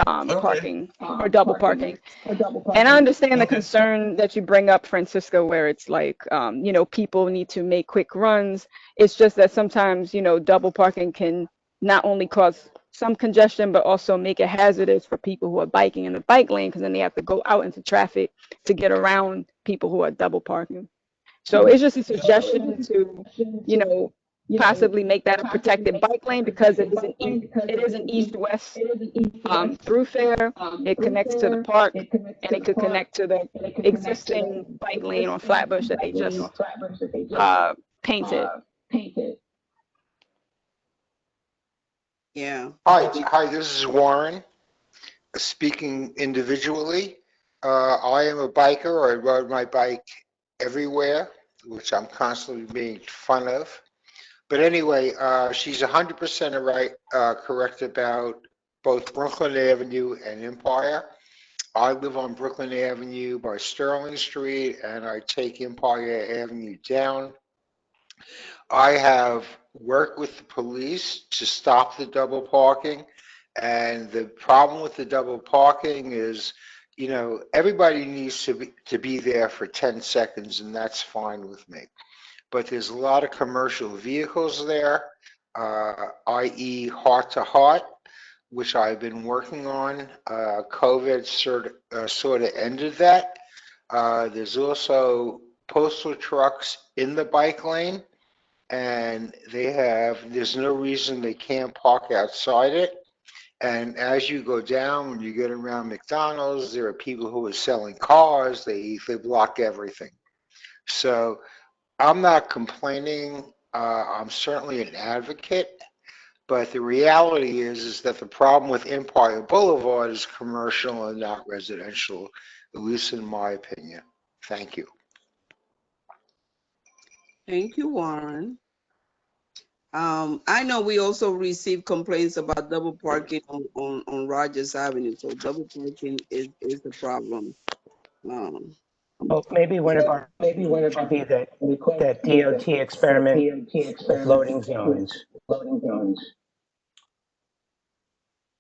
Okay. parking or double parking. And I understand the Okay. concern that you bring up, Francisco, where it's like, you know, people need to make quick runs. It's just that sometimes, you know, double parking can not only cause some congestion, but also make it hazardous for people who are biking in the bike lane, because then they have to go out into traffic to get around people who are double parking. So it's just a suggestion to, you know, possibly make that a protected bike lane, because it is an east-west thoroughfare. It connects to the park, and it could connect to the existing bike lane on Flatbush that they just painted. Yeah. Hi, this is Warren, speaking individually. I am a biker. I ride my bike everywhere, which I'm constantly being fun of. But anyway, she's 100% right, correct about both Brooklyn Avenue and Empire. I live on Brooklyn Avenue by Sterling Street, and I take Empire Avenue down. I have worked with the police to stop the double parking. And the problem with the double parking is, you know, everybody needs to be there for 10 seconds, and that's fine with me. But there's a lot of commercial vehicles there, i.e. Heart to Heart, which I've been working on. COVID sort of ended that. There's also postal trucks in the bike lane, and there's no reason they can't park outside it. And as you go down, when you get around McDonald's, there are people who are selling cars. They block everything. So I'm not complaining. I'm certainly an advocate. But the reality is that the problem with Empire Boulevard is commercial and not residential, at least in my opinion. Thank you. Thank you, Warren. I know we also receive complaints about double parking on Rogers Avenue. So double parking is a problem. Well, maybe one of our should be that DOT experiment with loading zones.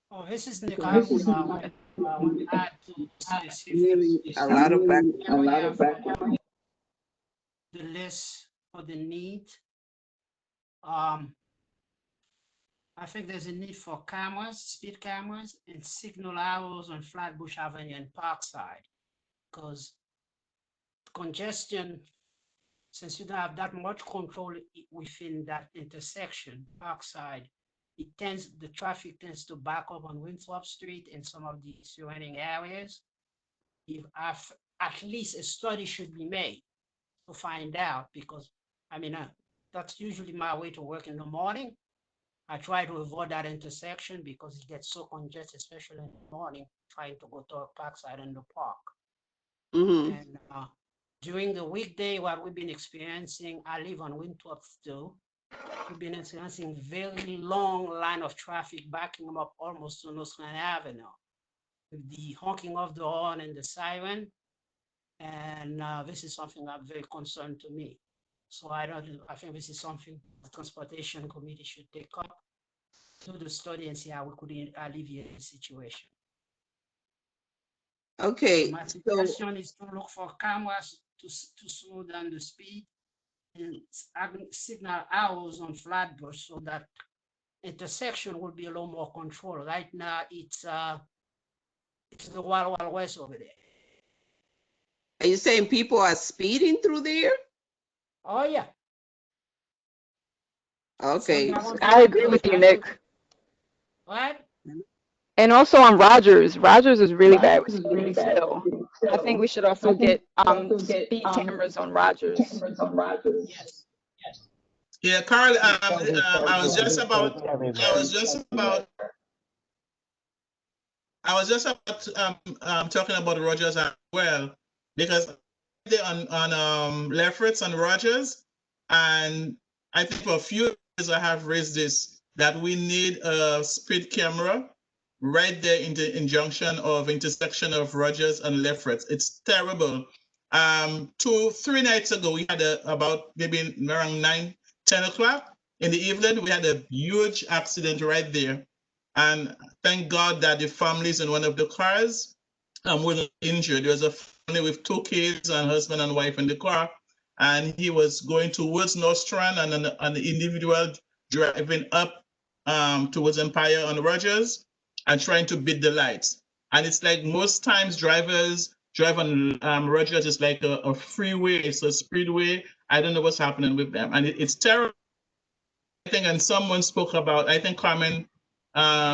Oh, this is Nick. I want to add to this. Hearing a lot of back. The list for the need. I think there's a need for cameras, speed cameras, and signal arrows on Flatbush Avenue and Parkside, because congestion, since you don't have that much control within that intersection, Parkside, the traffic tends to back up on Winthrop Street and some of the surrounding areas. At least a study should be made to find out, because I mean, that's usually my way to work in the morning. I try to avoid that intersection because it gets so congested, especially in the morning, trying to go to Parkside and the park. And during the weekday, what we've been experiencing, I live on Winthrop still. We've been experiencing very long line of traffic backing up almost to Northland Avenue, with the honking of the horn and the siren. And this is something that's very concerned to me. So I think this is something the Transportation Committee should take up, do the study and see how we could alleviate the situation. Okay. My suggestion is to look for cameras to slow down the speed and signal arrows on Flatbush so that intersection will be a little more controlled. Right now, it's the Wild Wild West over there. Are you saying people are speeding through there? Oh, yeah. Okay. I agree with you, Nick. What? And also on Rogers. Rogers is really bad with speeding still. I think we should also get speed cameras on Rogers. Yes. Yeah, Carl, I was just about talking about Rogers as well, because they're on Lefferts and Rogers, and I think for a few years I have raised this, that we need a speed camera right there in the junction of intersection of Rogers and Lefferts. It's terrible. 3 nights ago, we had about maybe around 9, 10 o'clock in the evening, we had a huge accident right there. And thank God that the families in one of the cars wasn't injured. There was a family with 2 kids and husband and wife in the car. And he was going towards Nostrand, and an individual driving up towards Empire on Rogers and trying to beat the lights. And it's like most times drivers drive on Rogers is like a freeway, it's a speedway. I don't know what's happening with them. And it's terrible. I think, and someone spoke about, I think Carmen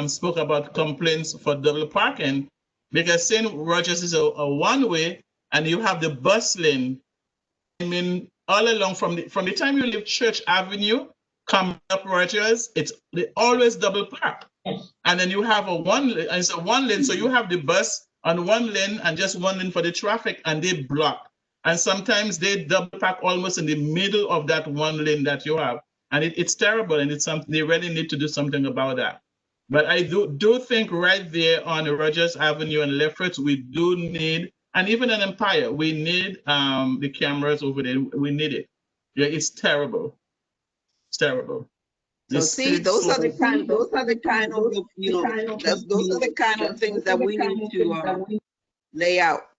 spoke about complaints for double parking, because St. Rogers is a one-way, and you have the bus lane. I mean, all along from the time you leave Church Avenue, come up Rogers, they always double park. And then you have it's a one lane, so you have the bus on one lane and just one lane for the traffic, and they block. And sometimes they double park almost in the middle of that one lane that you have. And it's terrible, and it's something they really need to do something about that. But I do think right there on Rogers Avenue and Lefferts, we do need, and even in Empire, we need the cameras over there. We need it. Yeah, it's terrible. It's terrible. So see, those are the kind of things that we need to lay out.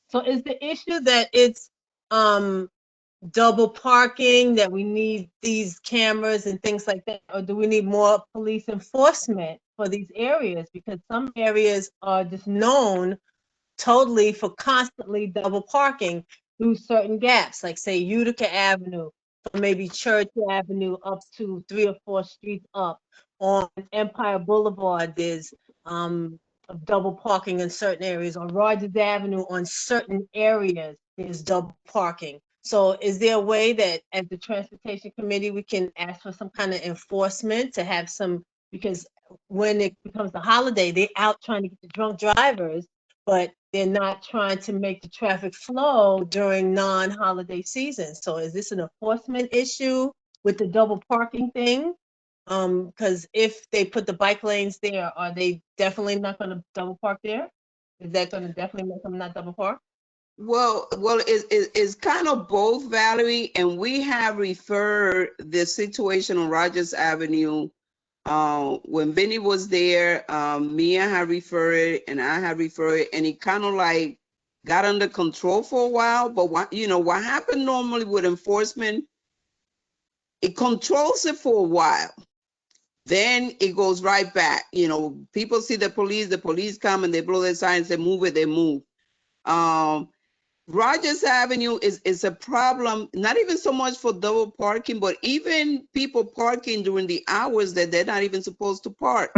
So is the issue that it's double parking, that we need these cameras and things like that, or do we need more police enforcement for these areas? Because some areas are just known totally for constantly double parking through certain gaps, like say Utica Avenue, or maybe Church Avenue up to 3 or 4 streets up. On Empire Boulevard, there's double parking in certain areas. On Rogers Avenue, on certain areas, there's double parking. So is there a way that as the Transportation Committee, we can ask for some kind of enforcement to have some, because when it becomes the holiday, they're out trying to get the drunk drivers, but they're not trying to make the traffic flow during non-holiday season. So is this an enforcement issue with the double parking thing? Because if they put the bike lanes there, are they definitely not going to double park there? Is that going to definitely make them not double park? Well, it's kind of both, Valerie, and we have referred the situation on Rogers Avenue. When Vinny was there, Mia had referred and I had referred, and it kind of like got under control for a while. But what happened normally with enforcement, it controls it for a while. Then it goes right back. People see the police come and they blow their signs, they move it, they move. Rogers Avenue is a problem, not even so much for double parking, but even people parking during the hours that they're not even supposed to park.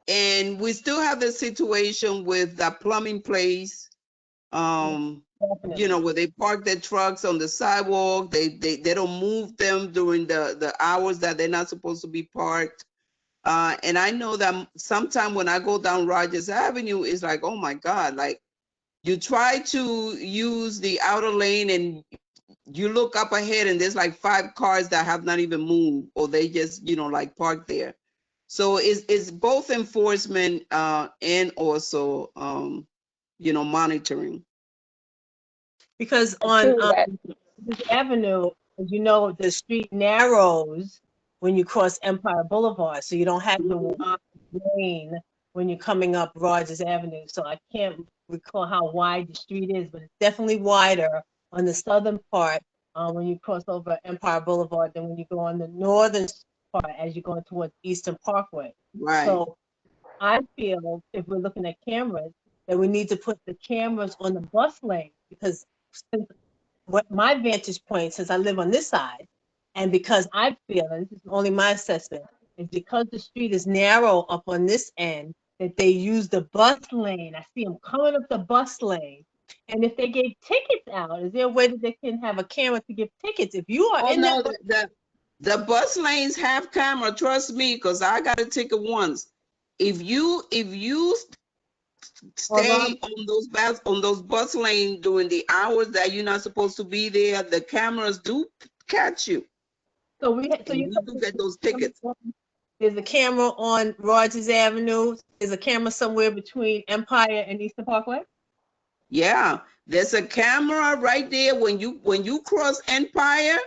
And we still have the situation with the plumbing place, where they park their trucks on the sidewalk. They don't move them during the hours that they're not supposed to be parked. And I know that sometimes when I go down Rogers Avenue, it's like, oh my God, like you try to use the outer lane and you look up ahead and there's like 5 cars that have not even moved, or they just, like parked there. So it's both enforcement and also, monitoring. Because on this avenue, as you know, the street narrows when you cross Empire Boulevard, so you don't have the wide lane when you're coming up Rogers Avenue. So I can't recall how wide the street is, but it's definitely wider on the southern part when you cross over Empire Boulevard than when you go on the northern part as you're going towards Eastern Parkway. Right. So I feel if we're looking at cameras, that we need to put the cameras on the bus lane, because what my vantage point, since I live on this side, and because I feel, and this is only my assessment, is because the street is narrow up on this end, that they use the bus lane. I see them coming up the bus lane. And if they gave tickets out, is there a way that they can have a camera to give tickets? If you are in that, the bus lanes have camera, trust me, because I got a ticket once. If you stay on those bus lanes during the hours that you're not supposed to be there, the cameras do catch you. So you do get those tickets. There's a camera on Rogers Avenue. There's a camera somewhere between Empire and Eastern Parkway. Yeah, there's a camera right there when you cross Empire.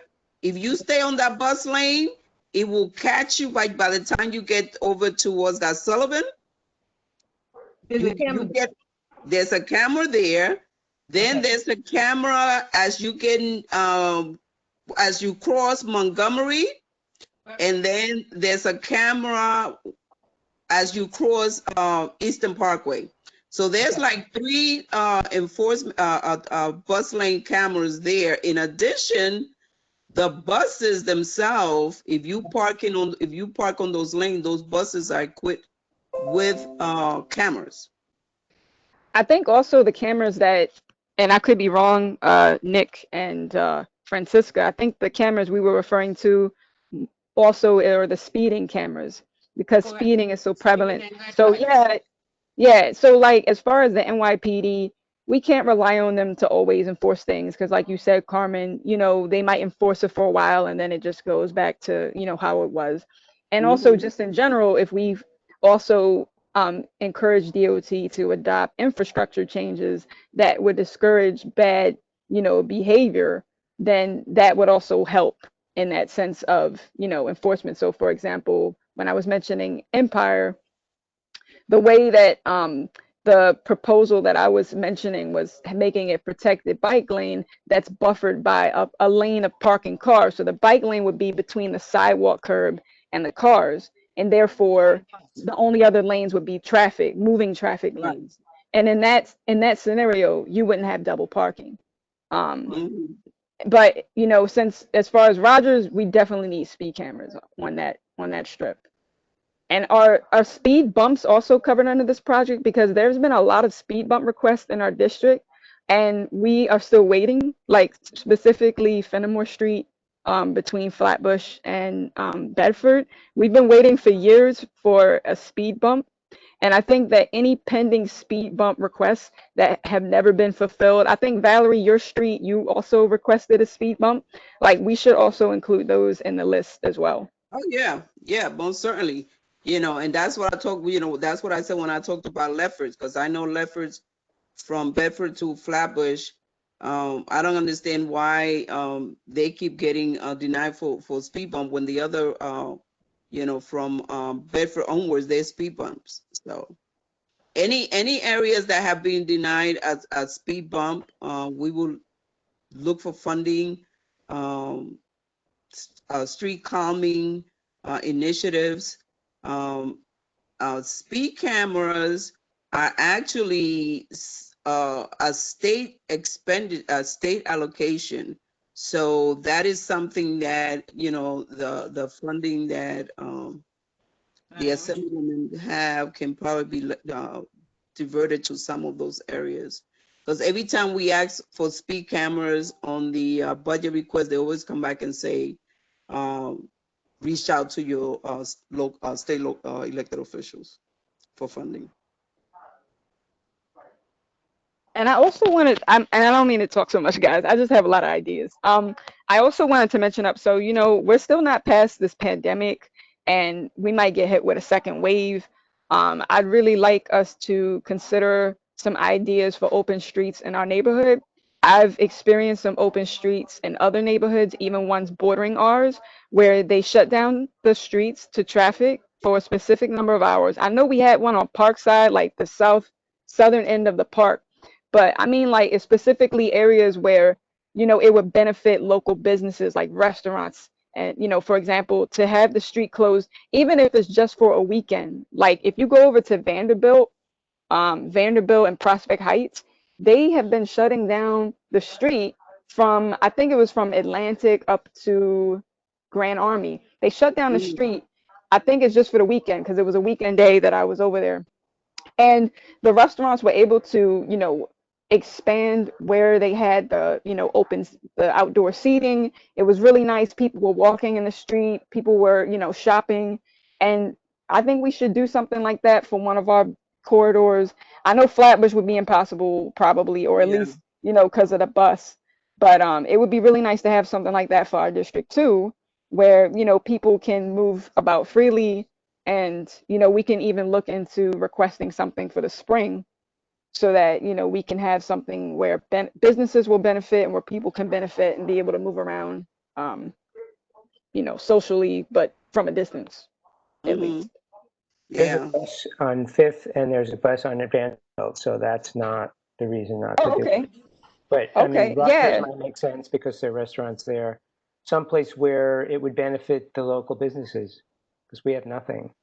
If you stay on that bus lane, it will catch you by the time you get over towards that Sullivan. There's a camera. There's a camera there. Then Okay. there's a camera as you cross Montgomery, and then there's a camera as you cross Eastern Parkway. So there's like 3 enforcement bus lane cameras there. In addition, the buses themselves, if you park on those lanes, those buses are equipped with cameras. I think also the cameras that, and I could be wrong, Nick and Francisca, I think the cameras we were referring to also are the speeding cameras, because Correct. speeding is so prevalent. Speeding and red So lights. yeah. So like as far as the NYPD, we can't rely on them to always enforce things, because like you said, Carmen, you know, they might enforce it for a while and then it just goes back to, you know, how it was. And also just in general, if we've also encourage DOT to adopt infrastructure changes that would discourage bad, you know, behavior, then that would also help in that sense of, you know, enforcement. So for example, when I was mentioning Empire, the way that the proposal that I was mentioning was making a protected bike lane that's buffered by a lane of parking cars. So the bike lane would be between the sidewalk curb and the cars, and therefore the only other lanes would be traffic, moving traffic lanes. And in that scenario, you wouldn't have double parking. But you know, since as far as Rogers, we definitely need speed cameras on that strip. And are speed bumps also covered under this project? Because there's been a lot of speed bump requests in our district, and we are still waiting, like specifically Fenimore Street between Flatbush and Bedford. We've been waiting for years for a speed bump. And I think that any pending speed bump requests that have never been fulfilled, I think Valerie, your street, you also requested a speed bump. Like we should also include those in the list as well. Oh yeah, most certainly. You know, and that's what I talked. You know, that's what I said when I talked about Lefferts, because I know Lefferts from Bedford to Flatbush. I don't understand why they keep getting denied for speed bump when the other, you know, from Bedford onwards, there's speed bumps. So any areas that have been denied as a speed bump, we will look for funding, street calming initiatives. Speed cameras are actually a state state allocation. So that is something that, you know, the funding that the assemblymen have can probably be diverted to some of those areas. Because every time we ask for speed cameras on the budget request, they always come back and say, reach out to your state elected officials for funding. And I also wanted, and I don't mean to talk so much, guys. I just have a lot of ideas. I also wanted to mention up, so, you know, we're still not past this pandemic and we might get hit with a second wave. I'd really like us to consider some ideas for open streets in our neighborhood. I've experienced some open streets in other neighborhoods, even ones bordering ours, where they shut down the streets to traffic for a specific number of hours. I know we had one on Parkside, like the southern end of the park, but I mean, like, it's specifically areas where, you know, it would benefit local businesses like restaurants. And, you know, for example, to have the street closed, even if it's just for a weekend, like if you go over to Vanderbilt and Prospect Heights, they have been shutting down the street from, I think it was from Atlantic up to Grand Army. They shut down the street. I think it's just for the weekend because it was a weekend day that I was over there. And the restaurants were able to, you know, expand where they had the, you know, the outdoor seating. It was really nice. People were walking in the street. People were, you know, shopping. And I think we should do something like that for one of our corridors. I know Flatbush would be impossible probably, or at least, you know, because of the bus. But it would be really nice to have something like that for our district too, where, you know, people can move about freely And, you know, we can even look into requesting something for the spring so that, you know, we can have something where businesses will benefit and where people can benefit and be able to move around, you know, socially, but from a distance, at least. There's a Yeah. bus on Fifth and there's a bus on Advanced, so that's not the reason not to Oh, do okay. it. But I mean, Okay, Rogers yeah. might make sense because there are restaurants there. Someplace where it would benefit the local businesses, because we have nothing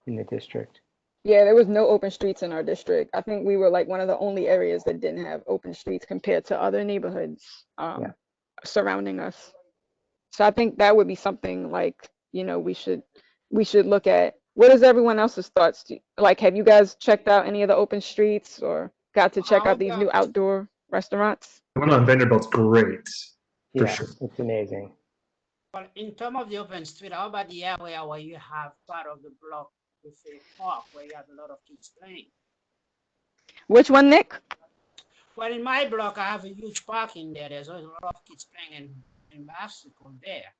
in the district. Yeah, there was no open streets in our district. I think we were like one of the only areas that didn't have open streets compared to other neighborhoods Yeah. surrounding us. So I think that would be something like, you know, we should look at. What is everyone else's thoughts? Like, have you guys checked out any of the open streets or got to check How out these new about, outdoor restaurants? The one on Vanderbilt's great, for Yeah, sure. it's amazing. well, in terms of the open street, how about the area where you have part of the block with a park where you have a lot of kids playing? Which one, Nick? Well, in my block, I have a huge park in there. There's always a lot of kids playing in basketball there.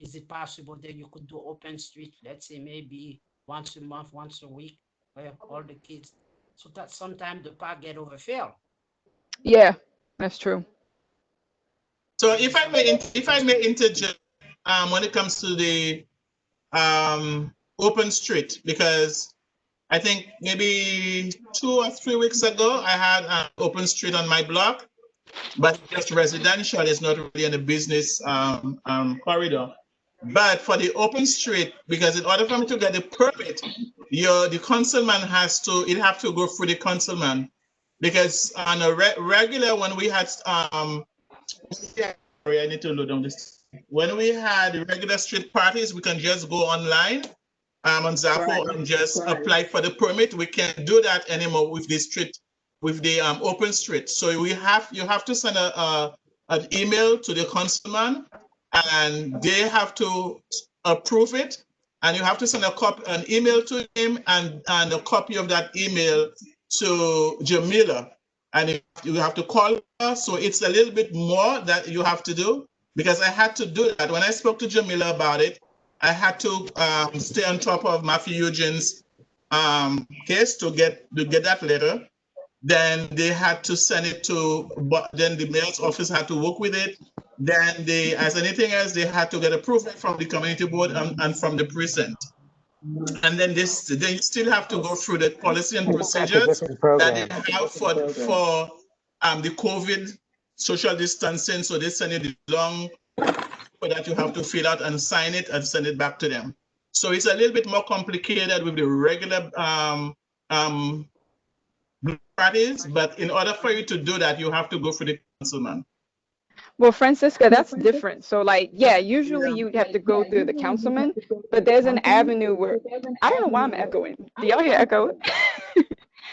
Is it possible that you could do open street, let's say maybe once a month, once a week, where all the kids, so that sometimes the park get overfilled? Yeah, that's true. So if I may interject, when it comes to the open street, because I think maybe 2 or 3 weeks ago, I had an open street on my block, but just residential. It's not really in a business corridor. But for the open street, because in order for me to get the permit, the councilman have to go through the councilman, because on a regular, when we had I need to load on this. When we had regular street parties, we can just go online on Zappo and just apply for the permit. We can't do that anymore with the street, with the open street. So you have to send an email to the councilman, and they have to approve it. And you have to send an email to him and a copy of that email to Jamila. And you have to call her. So it's a little bit more that you have to do, because I had to do that. When I spoke to Jamila about it, I had to stay on top of Matthew Eugene's case to get that letter. Then they had to send it to, but then the mayor's office had to work with it. Then they, as anything else, they had to get approval from the community board and from the precinct. And then they still have to go through the policy and procedures that they have for the COVID social distancing. So they send you the long for that you have to fill out and sign it and send it back to them. So it's a little bit more complicated with the regular parties, but in order for you to do that, you have to go through the councilman. Well, Francisca, that's different. So like, yeah, usually you have to go through the councilman, but there's an avenue where, I don't know why I'm echoing. Do y'all hear echo?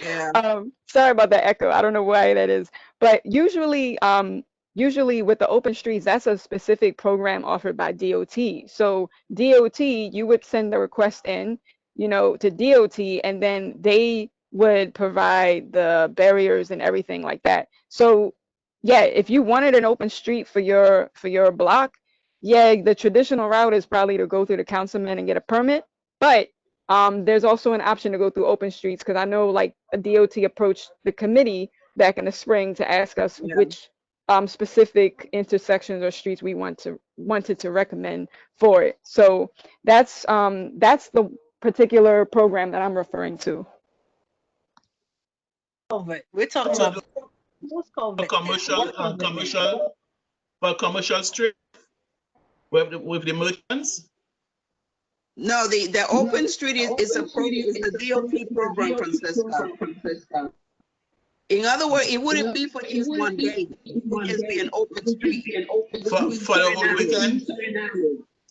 Yeah. Sorry about that echo. I don't know why that is. But usually with the open streets, that's a specific program offered by DOT. So DOT, you would send the request in, you know, to DOT, and then they would provide the barriers and everything like that. So yeah, if you wanted an open street for your block, yeah, the traditional route is probably to go through the councilman and get a permit. But there's also an option to go through open streets, because I know like a DOT approached the committee back in the spring to ask us which specific intersections or streets we wanted to recommend for it. So that's the particular program that I'm referring to. COVID. We're talking So about what's COVID? commercial street with the merchants. No, the open street is a DOT program, Francisca. In other words, it wouldn't be for just one day. It would just be an open street. For the whole weekend?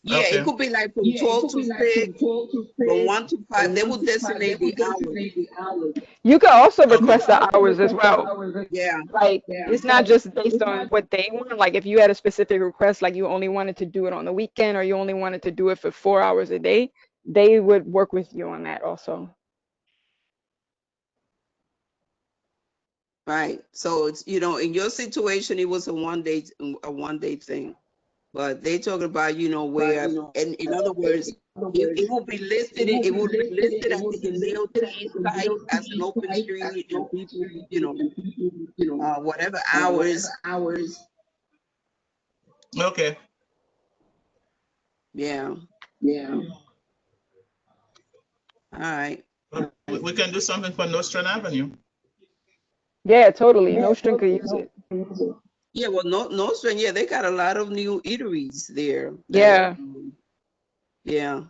Yeah, Okay. it could be like from 12 to 6, from 1 to 5. They would designate the hours. You can also request the hours as well. Yeah. Like, it's not just based on what they want. Like, if you had a specific request, like you only wanted to do it on the weekend or you only wanted to do it for 4 hours a day, they would work with you on that also. Right. So it's, you know, in your situation, it was a one day thing. But they talking about, where, and in other words, it will be listed, it will be listed as the DOT site as an open street and people, whatever hours. Okay. Yeah. All right. We can do something for Nostrand Avenue. Yeah, totally. Nostrand could use it. Yeah, well, Nostrand, yeah, they got a lot of new eateries there. Yeah. Yeah.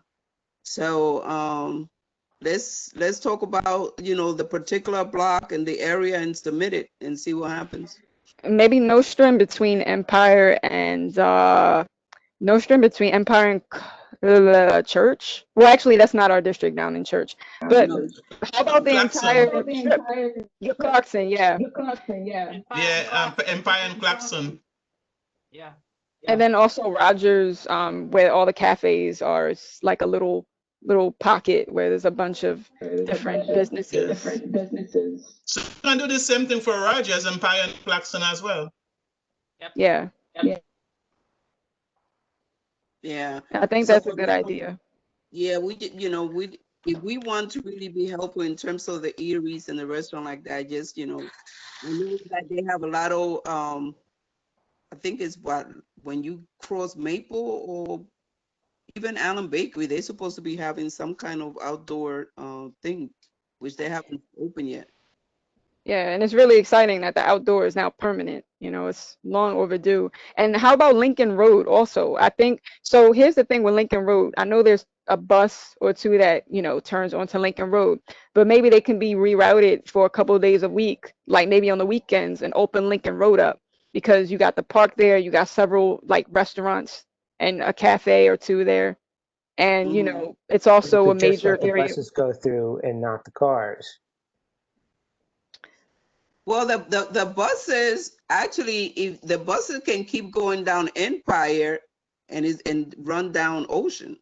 So let's talk about, the particular block and the area and submit it and see what happens. Maybe Nostrand between Empire and Nostrand between Empire and Church. Well, actually, that's not our district down in Church. But how about the entire strip? Clarkson, yeah. Yeah, Empire and Clarkson. Yeah. And then also Rogers, where all the cafes are. It's like a little pocket where there's a bunch of different businesses. So you can do the same thing for Rogers, Empire and Clarkson as well. Yeah. Yeah. I think So that's a good idea. Yeah, if we want to really be helpful in terms of the eateries and the restaurant like that, just, I know that they have a lot of, I think it's when you cross Maple or even Allen Bakery, they're supposed to be having some kind of outdoor thing, which they haven't opened yet. Yeah, and it's really exciting that the outdoor is now permanent. It's long overdue. And how about Lincoln Road also? I think, so here's the thing with Lincoln Road. I know there's a bus or two that, turns onto Lincoln Road, but maybe they can be rerouted for a couple of days a week, like maybe on the weekends, and open Lincoln Road up, because you got the park there, you got several like restaurants and a cafe or two there. And, it's also a But just major let the area. buses go through and not the cars. Well, the buses, actually, if the buses can keep going down Empire and run down Ocean,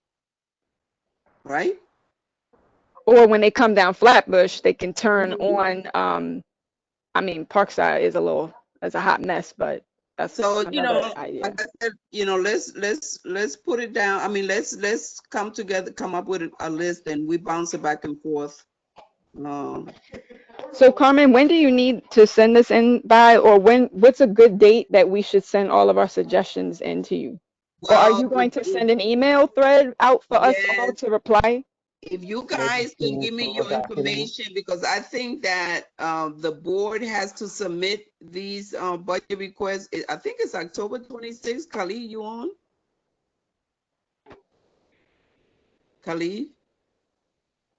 right? Or when they come down Flatbush, they can turn on, Parkside is a hot mess, but that's So, another idea. like I said, let's put it down. I mean, let's come together, come up with a list, and we bounce it back and forth. So Carmen, when do you need to send this in by, or what's a good date that we should send all of our suggestions in to you? Or are you going to send an email thread out for us all to reply? If you guys can give me your information, because I think that the board has to submit these budget requests. I think it's October 26th. Khalid, you on? Khalid?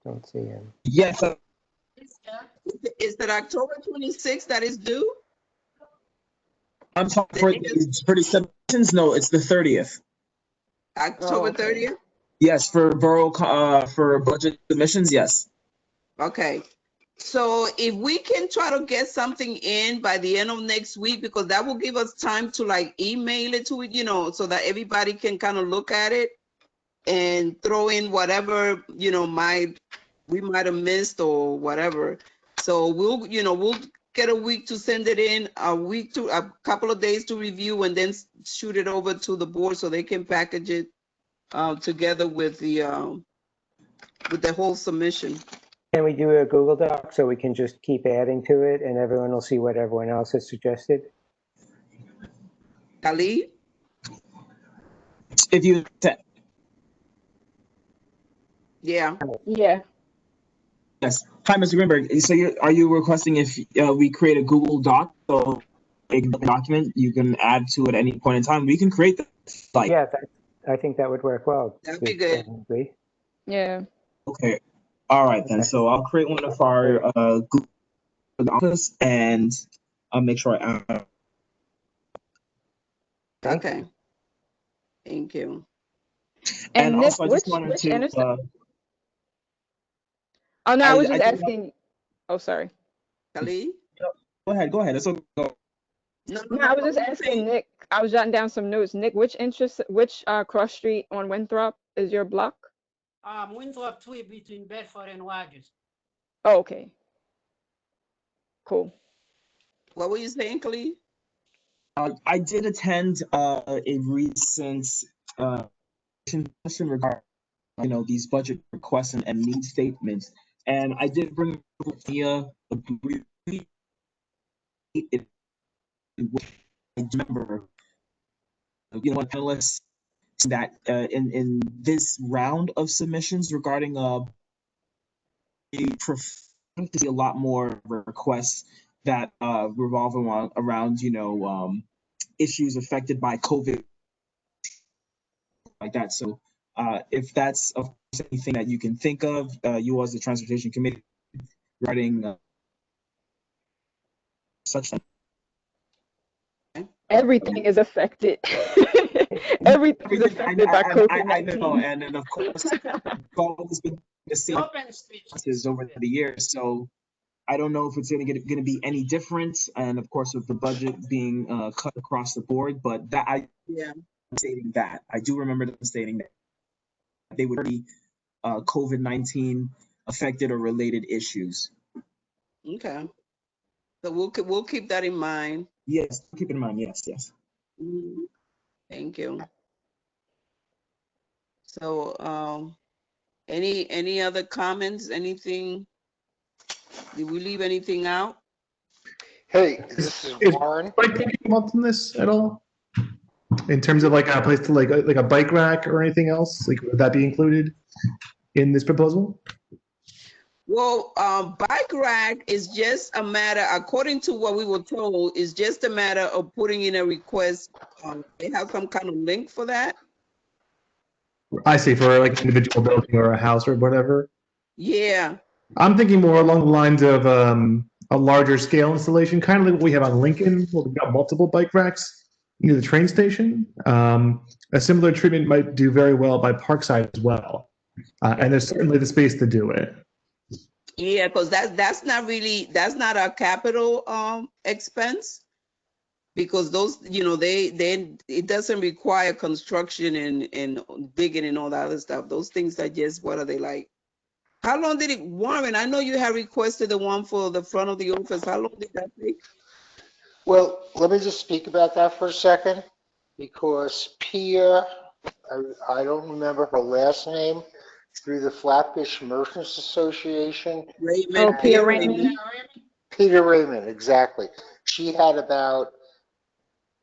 Don't see him. Yes. Is that October 26th that is due? I'm talking for the submissions. No, it's the 30th. October 30th? Yes, for borough for budget submissions. Yes. Okay. So if we can try to get something in by the end of next week, because that will give us time to like email it to it, so that everybody can kind of look at it and throw in whatever, we might have missed or whatever. So we'll get a week to send it in, a couple of days to review, and then shoot it over to the board so they can package it together with the whole submission. Can we do a Google Doc so we can just keep adding to it and everyone will see what everyone else has suggested? Khalid? If you Yeah. Yes. Hi, Mr. Greenberg. So are you requesting if we create a Google Doc, so a document you can add to at any point in time? We can create that. Yeah, I think that would work well. That'd be good. Yeah. Okay. All right then. So I'll create one of our Google Office and I'll make sure I add. Okay. Thank you. And Nick, also, I just wanted which to. intersection? Oh no, I was just asking. Oh, sorry. Khalid? Go ahead. It's okay. No, I was just asking Nick. I was jotting down some notes. Nick, which cross street on Winthrop is your block? Winthrop 3 between Bedford and Rogers. Oh, okay. Cool. What were you saying, Khalid? I did attend a recent session regarding these budget requests and need statements, and I did bring Mia a brief which I remember one panelist that in this round of submissions regarding we prefer to see a lot more requests that revolve around issues affected by COVID like that. So if that's of course anything that you can think of, you as the transportation committee regarding such thing. Everything is affected. Everything is affected by COVID-19. I know, and of course, it's always been the same Open street. over the years. So I don't know if it's going to be any different, and of course, with the budget being cut across the board. But that stating that I do remember them stating that they would be COVID-19 affected or related issues. Okay. So we'll keep that in mind. Yes, keep it in mind. Yes. Mhm. Thank you. So, any other comments? Anything? Did we leave anything out? Hey, this is Warren. Bike picking come up in this at all? In terms of like a place to like a bike rack or anything else? Like would that be included in this proposal? Well, bike rack is just a matter, according to what we were told, is just a matter of putting in a request. They have some kind of link for that. I see, for like an individual building or a house or whatever. Yeah. I'm thinking more along the lines of a larger scale installation, kind of like what we have on Lincoln, where we've got multiple bike racks near the train station. A similar treatment might do very well by Parkside as well. And there's certainly the space to do it. Yeah, because that's not a capital expense, because those, it doesn't require construction and digging and all that other stuff. Those things are just, what are they like? How long did it, Warren? I know you had requested the one for the front of the office. How long did that take? Well, let me just speak about that for a second, because Pia, I don't remember her last name, through the Flatbush Merchants Association. Raymond. Oh, Pia Raymond. Peter Raymond, exactly. She had about,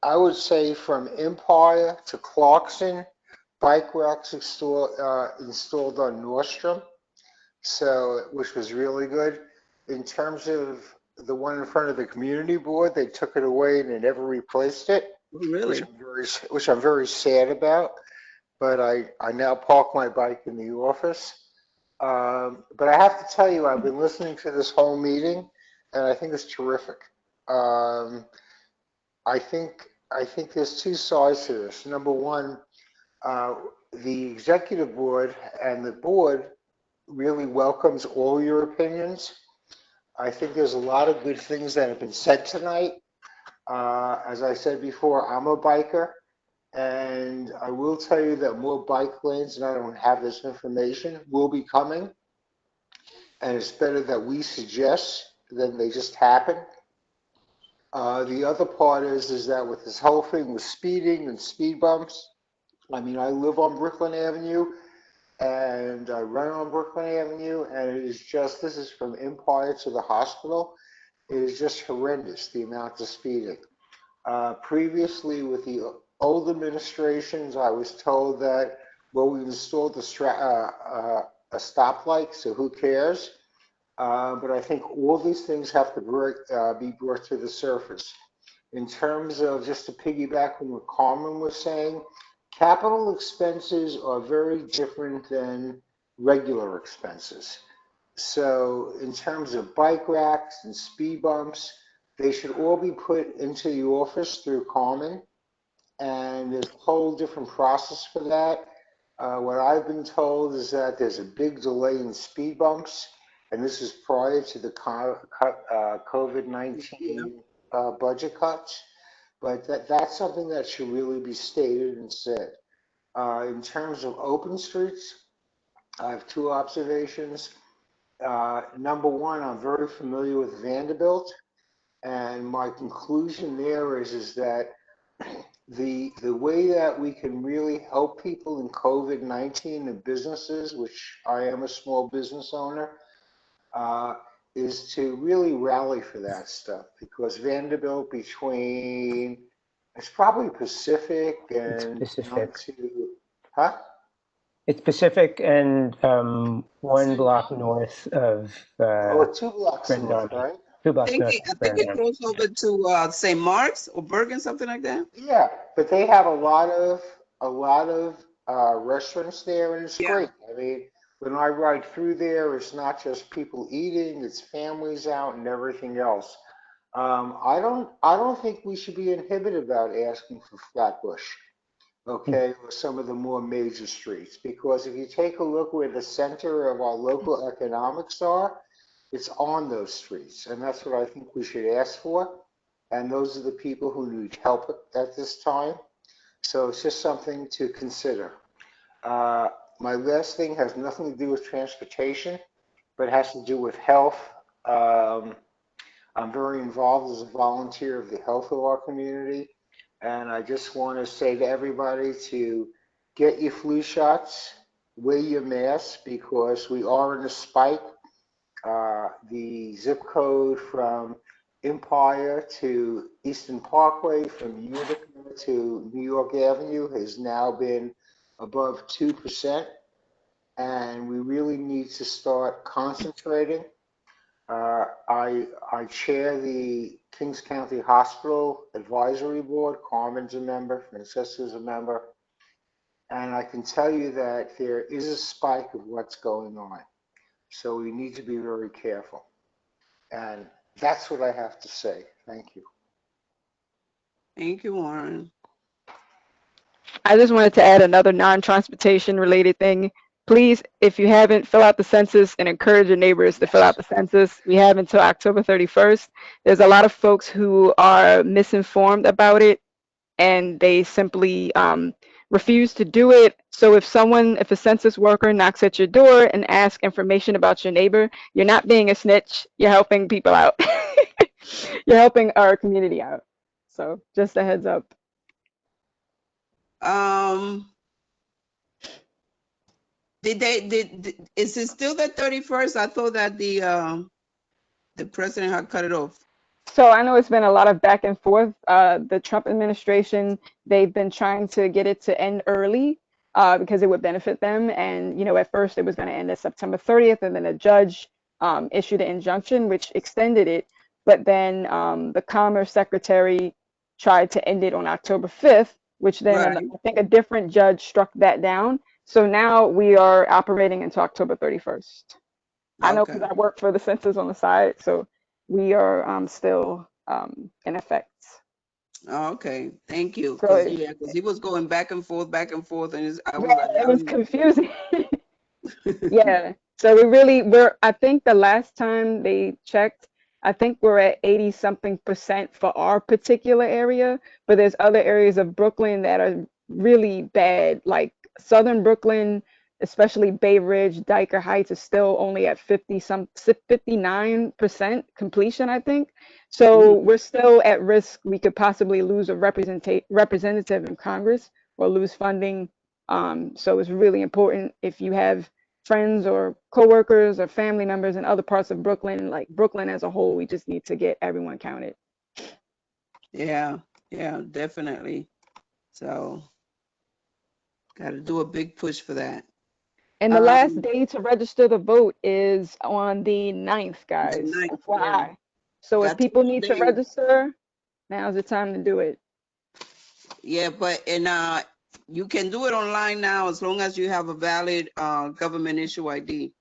I would say, from Empire to Clarkson, bike racks installed on Nordstrom, so which was really good. In terms of the one in front of the community board, they took it away and they never replaced it. Really? Which I'm very sad about. But I now park my bike in the office. But I have to tell you, I've been listening to this whole meeting, and I think it's terrific. I think there's two sides to this. Number one, the executive board and the board really welcomes all your opinions. I think there's a lot of good things that have been said tonight. As I said before, I'm a biker. And I will tell you that more bike lanes, and I don't have this information, will be coming. And it's better that we suggest than they just happen. The other part is that with this whole thing with speeding and speed bumps, I mean, I live on Brooklyn Avenue and I run on Brooklyn Avenue, and it is just, this is from Empire to the hospital. It is just horrendous, the amount of speeding. Previously with the old administrations, I was told that, well, we installed a stoplight, so who cares? But I think all these things have to be brought to the surface. In terms of, just to piggyback on what Carmen was saying, capital expenses are very different than regular expenses. So in terms of bike racks and speed bumps, they should all be put into the office through Carmen. And there's a whole different process for that. What I've been told is that there's a big delay in speed bumps, and this is prior to the COVID-19 budget cuts. But that's something that should really be stated and said. In terms of open streets, I have two observations. Number one, I'm very familiar with Vanderbilt, and my conclusion there is that the way that we can really help people in COVID-19 and businesses, which I am a small business owner, uh, is to really rally for that stuff because Vanderbilt between it's probably Pacific It's and down Pacific. to huh? It's Pacific and one St. block John? north of Oh, 2 blocks Grand north, Army. right? 2 I blocks think north it, I of think Grand it Army. goes over to St. Mark's or Bergen, something like that. Yeah, but they have a lot of restaurants there, and it's Yeah. great. I mean, when I ride through there, it's not just people eating; it's families out and everything else. I don't think we should be inhibited about asking for Flatbush, okay, or some of the more major streets, because if you take a look where the center of our local economics are, it's on those streets, and that's what I think we should ask for. And those are the people who need help at this time. So it's just something to consider. Uh, my last thing has nothing to do with transportation, but has to do with health. Um, I'm very involved as a volunteer of the health of our community. And I just want to say to everybody to get your flu shots, wear your mask because we are in a spike. The zip code from Empire to Eastern Parkway, from Utica to New York Avenue has now been above 2%. And we really need to start concentrating. I chair the Kings County Hospital Advisory Board. Carmen's a member, Francesca's a member, and I can tell you that there is a spike of what's going on. So we need to be very careful. And that's what I have to say. Thank you. Thank you, Warren. I just wanted to add another non-transportation related thing. Please, if you haven't, fill out the census and encourage your neighbors to fill out Yes. the census. We have until October 31st. There's a lot of folks who are misinformed about it and they simply refuse to do it. So if a census worker knocks at your door and asks information about your neighbor, you're not being a snitch. You're helping people out. You're helping our community out. So just a heads up. Um, is it still the 31st? I thought that the president had cut it off. So I know it's been a lot of back and forth. The Trump administration, they've been trying to get it to end early because it would benefit them. And, at first it was going to end at September 30th, and then a judge issued an injunction which extended it. But then the Commerce Secretary tried to end it on October 5th, which then Right. I think a different judge struck that down. So now we are operating until October 31st. I know because Okay. I work for the census on the side, so we are still in effect. Oh, okay. Thank you. So Because he was going back and forth, and I was like, yeah, it was I'm, confusing. Yeah. So I think the last time they checked, I think we're at 80 something percent for our particular area, but there's other areas of Brooklyn that are really bad, like Southern Brooklyn, especially Bay Ridge, Dyker Heights is still only at 59% completion, I think. So Mhm. we're still at risk. We could possibly lose a representative in Congress or lose funding. So it's really important if you have friends or coworkers or family members in other parts of Brooklyn, like Brooklyn as a whole, we just need to get everyone counted. Yeah, definitely. So got to do a big push for that. And the last day to register the vote is on the 9th, The guys, 9th, yeah. FYI. So if Got 2 people more need to days. register, now's the time to do it. Yeah, you can do it online now as long as you have a valid government issue ID.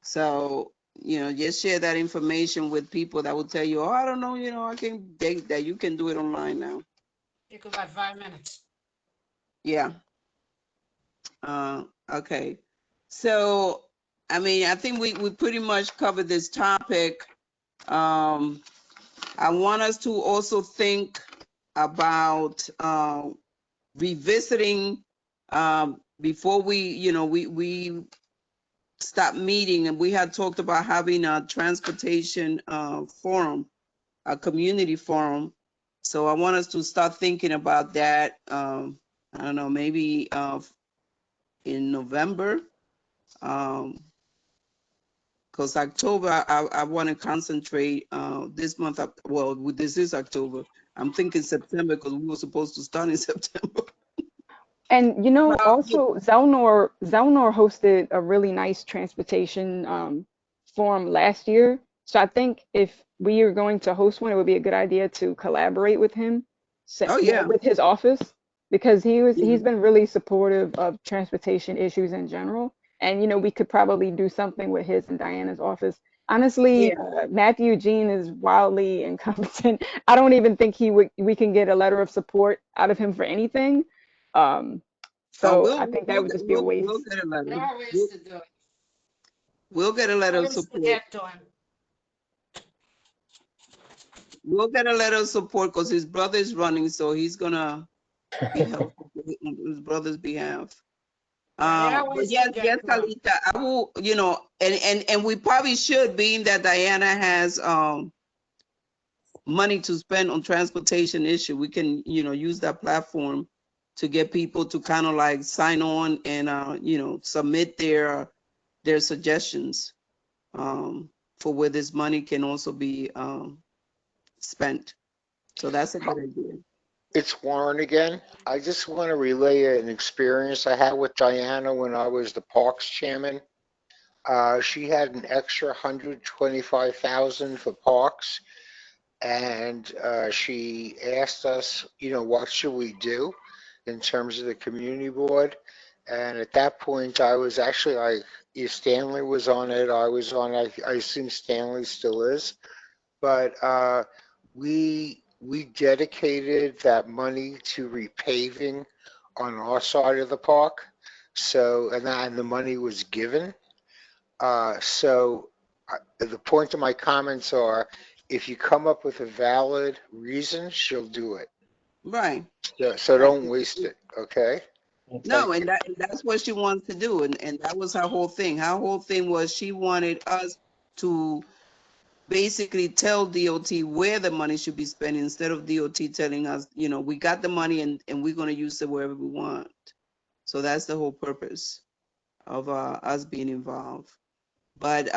So, just share that information with people that will tell you, oh, I don't know, that you can do it online now. Take about 5 minutes. Yeah. Okay. So, I think we pretty much covered this topic. I want us to also think about revisiting before we stop meeting, and we had talked about having a transportation forum a community forum. So I want us to start thinking about that. I don't know, maybe in November. Because October, I want to concentrate this month. Well, this is October. I'm thinking September because we were supposed to start in September. And you know, Well, also Zelnor hosted a really nice transportation forum last year. So I think if we are going to host one, it would be a good idea to collaborate with him, Oh yeah. with his office, because Yeah. he's been really supportive of transportation issues in general. And you know, we could probably do something with his and Diana's office. Honestly, Matthew Jean is wildly incompetent. I don't even think we can get a letter of support out of him for anything. So I think that would just be a waste. We'll get a letter. There are ways to do it. We'll get a letter of Ways to support. get to him. We'll get a letter of support because his brother is running, so he's gonna be helpful on his brother's behalf. Yeah, But ways to yes, get yes, to him. Kalita, I will, you know, and we probably should, being that Diana has money to spend on transportation issue, we can, you know, use that platform to get people to kind of like sign on and you know, submit their suggestions for where this money can also be spent. So that's a good idea. It's Warren again. I just want to relay an experience I had with Diana when I was the Parks chairman. She had an extra 125,000 for parks, and she asked us, you know, what should we do in terms of the community board? And at that point, I was actually like, Stanley was on it. I was on it. I assume Stanley still is. But we dedicated that money to repaving on our side of the park. So, and the money was given. The point of my comments are, if you come up with a valid reason, she'll do it. Right. So don't waste it, okay? No, and that's what she wants to do, and that was her whole thing. Her whole thing was she wanted us to basically tell DOT where the money should be spent instead of DOT telling us, you know, we got the money and we're going to use it wherever we want. So that's the whole purpose of us being involved. But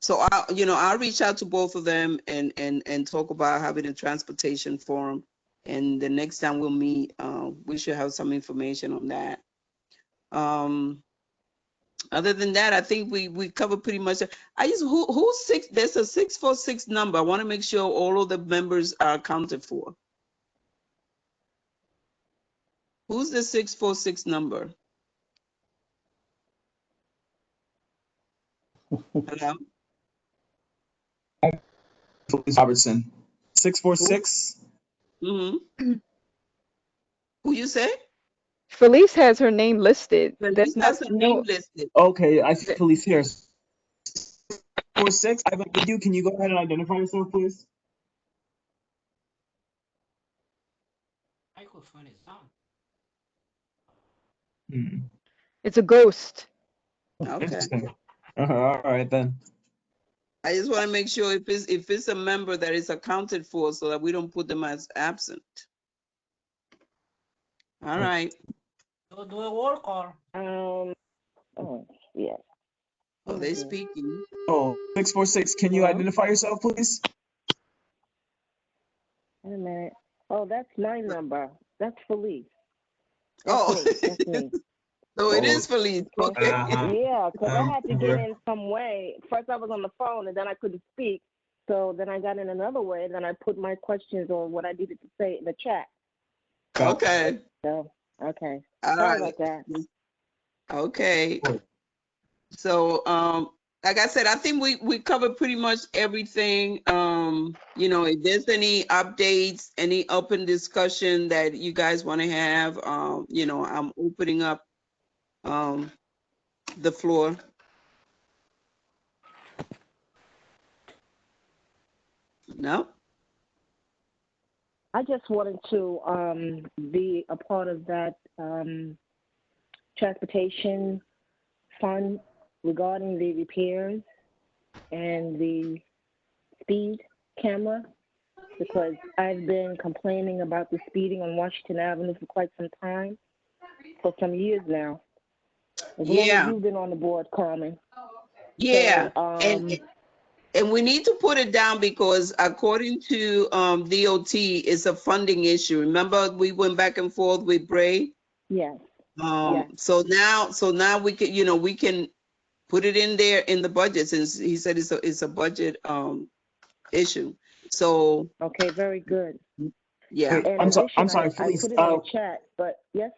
so I'll reach out to both of them and talk about having a transportation forum. And the next time we'll meet, we should have some information on that. Other than that, I think we covered pretty much. Who's six? There's a 646 number. I want to make sure all of the members are accounted for. Who's the 646 number? Hello? Felice Robertson. 646. Mm-hmm. Who you say? Felice has her name listed. Felice There's has her name no. listed. Okay, I see Felice here. 646. I have with you. Can you go ahead and identify yourself, please? Microphone is on. It's a ghost. Okay. Interesting. All right then. I just want to make sure if it's a member that is accounted for, so that we don't put them as absent. All right. So do a roll call. Oh, yes. Oh, they're speaking. Oh, 646. Can you identify yourself, please? Wait a minute. Oh, that's my number. That's Felice. That's Oh. me. That's me. So it is Felice. Okay. Yeah, because I had to get in some way. First I was on the phone and then I couldn't speak. So then I got in another way and then I put my questions or what I needed to say in the chat. Okay. So, okay. All Sorry right. about that. Okay. So, like I said, I think we covered pretty much everything. You know, if there's any updates, any open discussion that you guys want to have, you know, I'm opening up the floor. No? I just wanted to be a part of that transportation fund regarding the repairs and the speed camera. because I've been complaining about the speeding on Washington Avenue for quite some time, for some years now. As long as Yeah, you've been on the board, Carmen. yeah. So, And we need to put it down because according to DOT, it's a funding issue. Remember, we went back and forth with Bray. yes. So now we can, we can put it in there in the budget, since he said it's a budget issue. So Okay, very good. yeah. Wait, In I'm sorry, addition, I Felice. put it in the chat, but yes.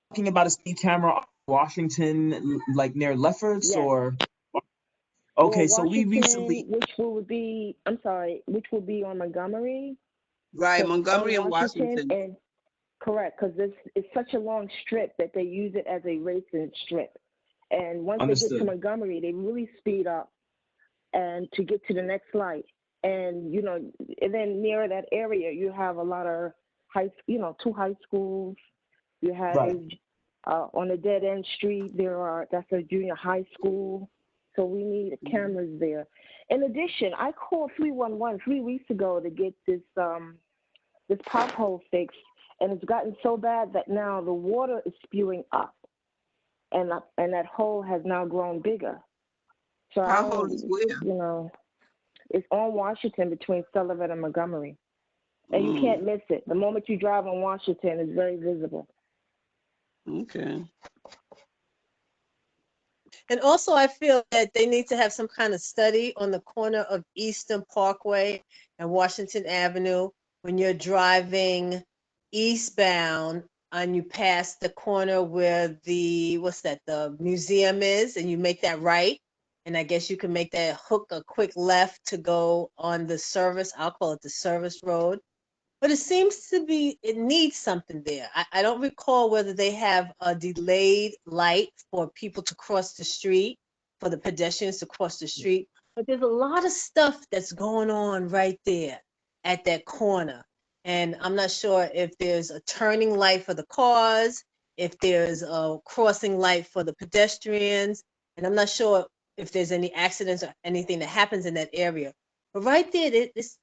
Talking about a speed camera on Washington, like near Lefferts, Yes. or? Okay, Well, so we Washington, recently, which will be on Montgomery. Right, 'Cause Montgomery on and Washington. And correct, because it's such a long strip that they use it as a racing strip. And once they get Understood. to Montgomery, they really speed up and to get to the next light. And and then near that area, you have a lot of two high schools. You have Right. on a dead end street that's a junior high school. So we need cameras there. In addition, I called 311 3 weeks ago to get this pothole fixed, and it's gotten so bad that now the water is spewing up, and that hole has now grown bigger. So Pothole is where? It's on Washington between Sullivan and Montgomery, and you can't miss it. The moment you drive on Washington, it's very visible. Okay. And also, I feel that they need to have some kind of study on the corner of Eastern Parkway and Washington Avenue when you're driving eastbound and you pass the corner where the museum is, and you make that right. And I guess you can make that hook a quick left to go on the service. I'll call it the service road. But it seems to be, it needs something there. I don't recall whether they have a delayed light for people to cross the street, for the pedestrians to cross the street. But there's a lot of stuff that's going on right there at that corner. And I'm not sure if there's a turning light for the cars, if there's a crossing light for the pedestrians. And I'm not sure if there's any accidents or anything that happens in that area. But right there, it's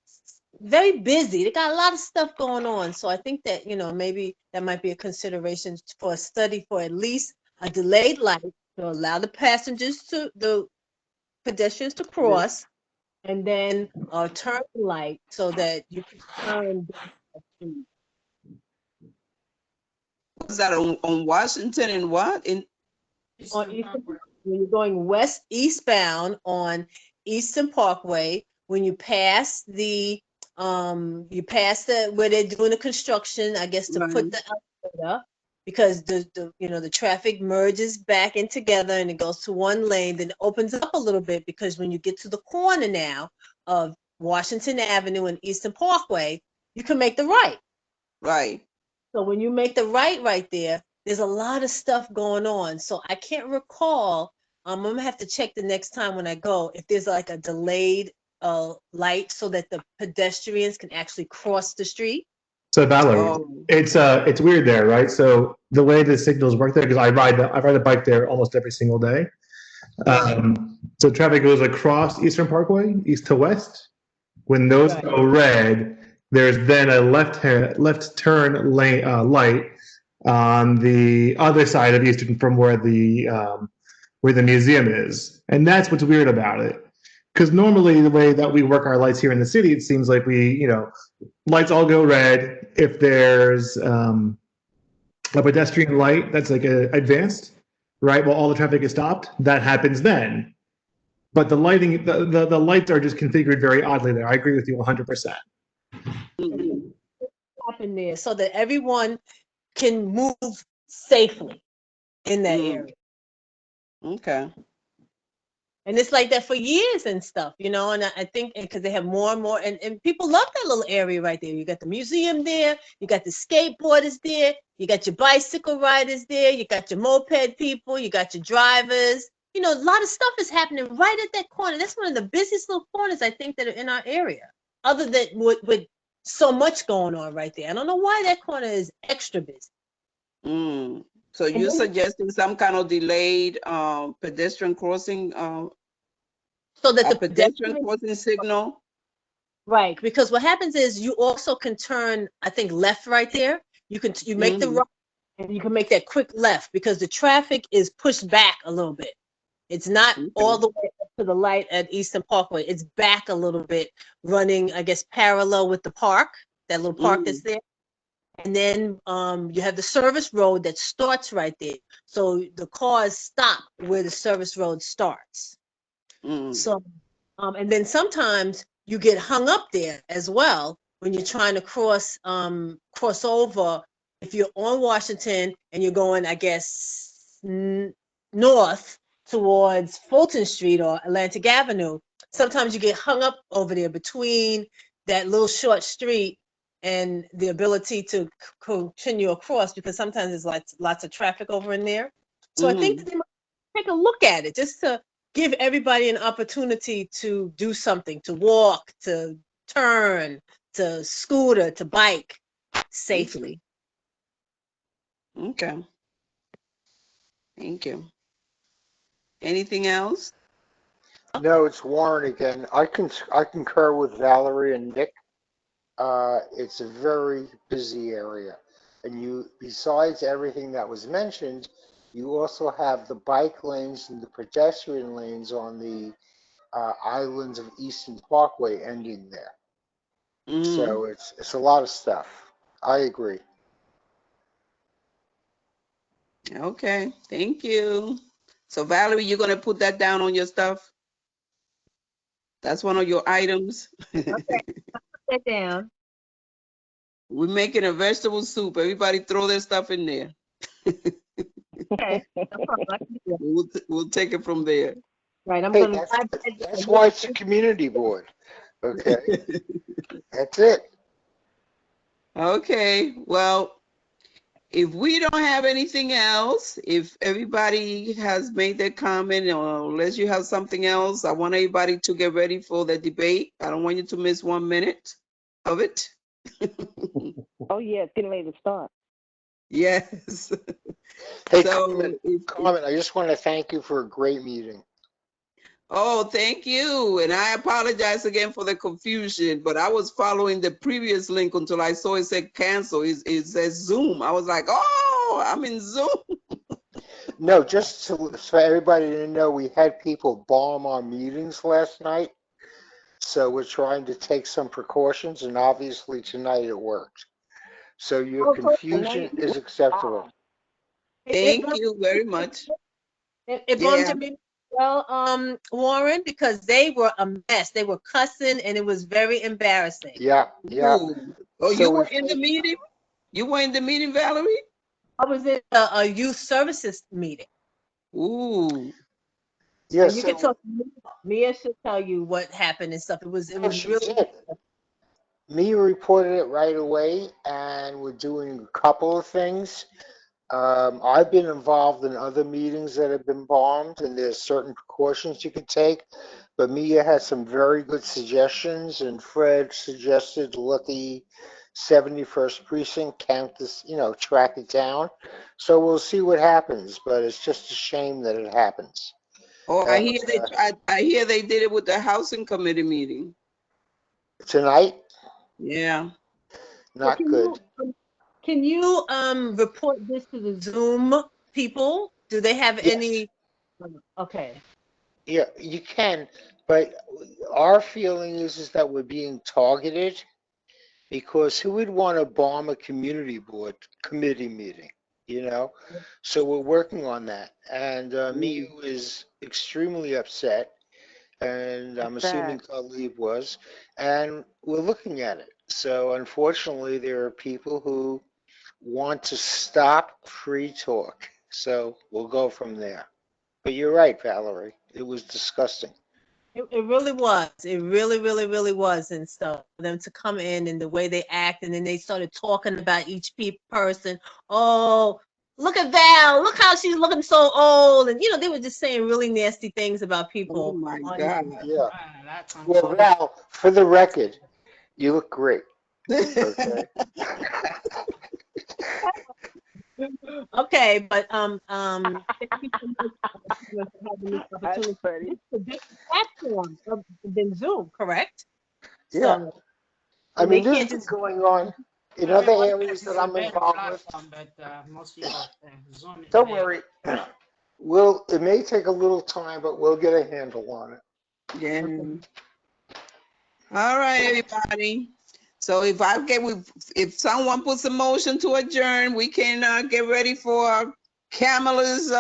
very busy. They got a lot of stuff going on. So I think that, maybe that might be a consideration for a study for at least a delayed light to allow the pedestrians to cross, and then a turn light so that you can turn. Was that on Washington and what? On Eastern, when you're going eastbound on Eastern Parkway, when you pass where they're doing the construction, I guess, to put the elevator, because the traffic merges back in together and it goes to one lane, then it opens up a little bit, because when you get to the corner now of Washington Avenue and Eastern Parkway, you can make the right. Right. So when you make the right there, there's a lot of stuff going on. So I can't recall. I'm gonna have to check the next time when I go if there's like a delayed light so that the pedestrians can actually cross the street. So Valerie, it's weird there, right? So the way the signals work there, because I ride a bike there almost every single day. So traffic goes across Eastern Parkway, east to west. When those go red, there's then a left turn lane light on the other side of Eastern from where the museum is, and that's what's weird about it. Because normally the way that we work our lights here in the city, it seems like lights all go red if there's a pedestrian light that's like advanced, right? While all the traffic is stopped, that happens then. But the lighting, the lights are just configured very oddly there. I agree with you 100%. Happen there so that everyone can move safely in that area. Okay. And it's like that for years and stuff, and I think because they have more and more, and people love that little area right there. You got the museum there, you got the skateboarders there, you got your bicycle riders there, you got your moped people, you got your drivers. A lot of stuff is happening right at that corner. That's one of the busiest little corners, I think, that are in our area, other than with so much going on right there. I don't know why that corner is extra busy. So you're suggesting some kind of delayed pedestrian crossing, so that the pedestrian crossing signal? Right, because what happens is you also can turn, I think, left right there. You make the right and you can make that quick left because the traffic is pushed back a little bit. It's not all the way up to the light at Eastern Parkway. It's back a little bit, running, I guess, parallel with the park, that little park that's there. And then you have the service road that starts right there. So the cars stop where the service road starts. So, and then sometimes you get hung up there as well when you're trying to cross over. If you're on Washington and you're going, I guess, north towards Fulton Street or Atlantic Avenue, sometimes you get hung up over there between that little short street and the ability to continue across because sometimes there's lots of traffic over in there. So I think that they might take a look at it just to give everybody an opportunity to do something, to walk, to turn, to scooter, to bike safely. Okay. Thank you. Anything else? No, it's Warren again. I concur with Valerie and Nick. It's a very busy area. And you, besides everything that was mentioned, you also have the bike lanes and the pedestrian lanes on the islands of Eastern Parkway ending there. So it's a lot of stuff. I agree. Okay, thank you. So Valerie, you're gonna put that down on your stuff? That's one of your items? Okay, put that down. We're making a vegetable soup. Everybody throw their stuff in there. Okay, no problem. We'll take it from there. Right, I'm Hey, gonna. that's why it's a community board. Okay, that's it. Okay, well, if we don't have anything else, if everybody has made their comment, or unless you have something else, I want everybody to get ready for the debate. I don't want you to miss 1 minute of it. Oh yeah, it's getting ready to start. Yes. Hey, So Carmen, I just want to thank you for a great meeting. Oh, thank you. And I apologize again for the confusion, but I was following the previous link until I saw it said cancel. It says Zoom. I was like, oh, I'm in Zoom. No, just so everybody to know, we had people bomb our meetings last night. So we're trying to take some precautions, and obviously tonight it worked. So your confusion is acceptable. Thank you very much. It bumped me well, Warren, because they were a mess. They were cussing, and it was very embarrassing. Yeah, yeah. Ooh. Oh, So you were in the meeting? You were in the meeting, Valerie? I was in a youth services meeting. Ooh. Yeah, and you can talk to Mia. Mia should tell you what happened and stuff. It was really. Mia reported it right away, and we're doing a couple of things. I've been involved in other meetings that have been bombed, and there's certain precautions you can take. But Mia had some very good suggestions, and Fred suggested let the 71st precinct count this, track it down. So we'll see what happens, but it's just a shame that it happens. Oh, I hear they did it with the housing committee meeting tonight. Yeah, not good. Can you report this to the Zoom people? Do they have any? Okay. Yeah, you can, but our feeling is that we're being targeted, because who would want to bomb a community board committee meeting, So we're working on that, and Miu is extremely upset, and I'm assuming Khalid was, and we're looking at it. So unfortunately, there are people who want to stop free talk. So we'll go from there. But you're right, Valerie. It was disgusting. It really was. It really, really, really was. And so for them to come in and the way they act, and then they started talking about each person. Oh, look at Val. Look how she's looking so old. And, they were just saying really nasty things about people. Oh, my God. Yeah. Well, Val, for the record, you look great. Okay. Okay, but thank you so much for having this opportunity. It's a different platform than Zoom, correct? Yeah. So I they mean, this can't has been just, going on in other Everybody areas has that I'm a better involved with. platform, but most people Zoom is Don't better. worry. It may take a little time, but we'll get a handle on it. Yeah. All right, everybody. So if someone puts a motion to adjourn, we can get ready for Kamala's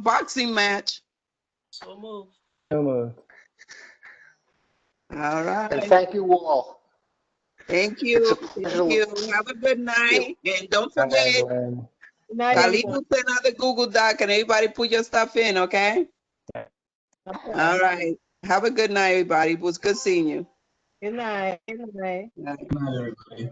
boxing match. So move. So moved. All right. And thank you all. Thank It's you. a pleasure. Thank you. Have a good night. And don't Bye, forget, everyone. good night, Khalid everyone. will send out the Google Doc and everybody put your stuff in, okay? Okay. All right. Have a good night, everybody. It was good seeing you. Good night. Good night. Yeah. Good night, everybody.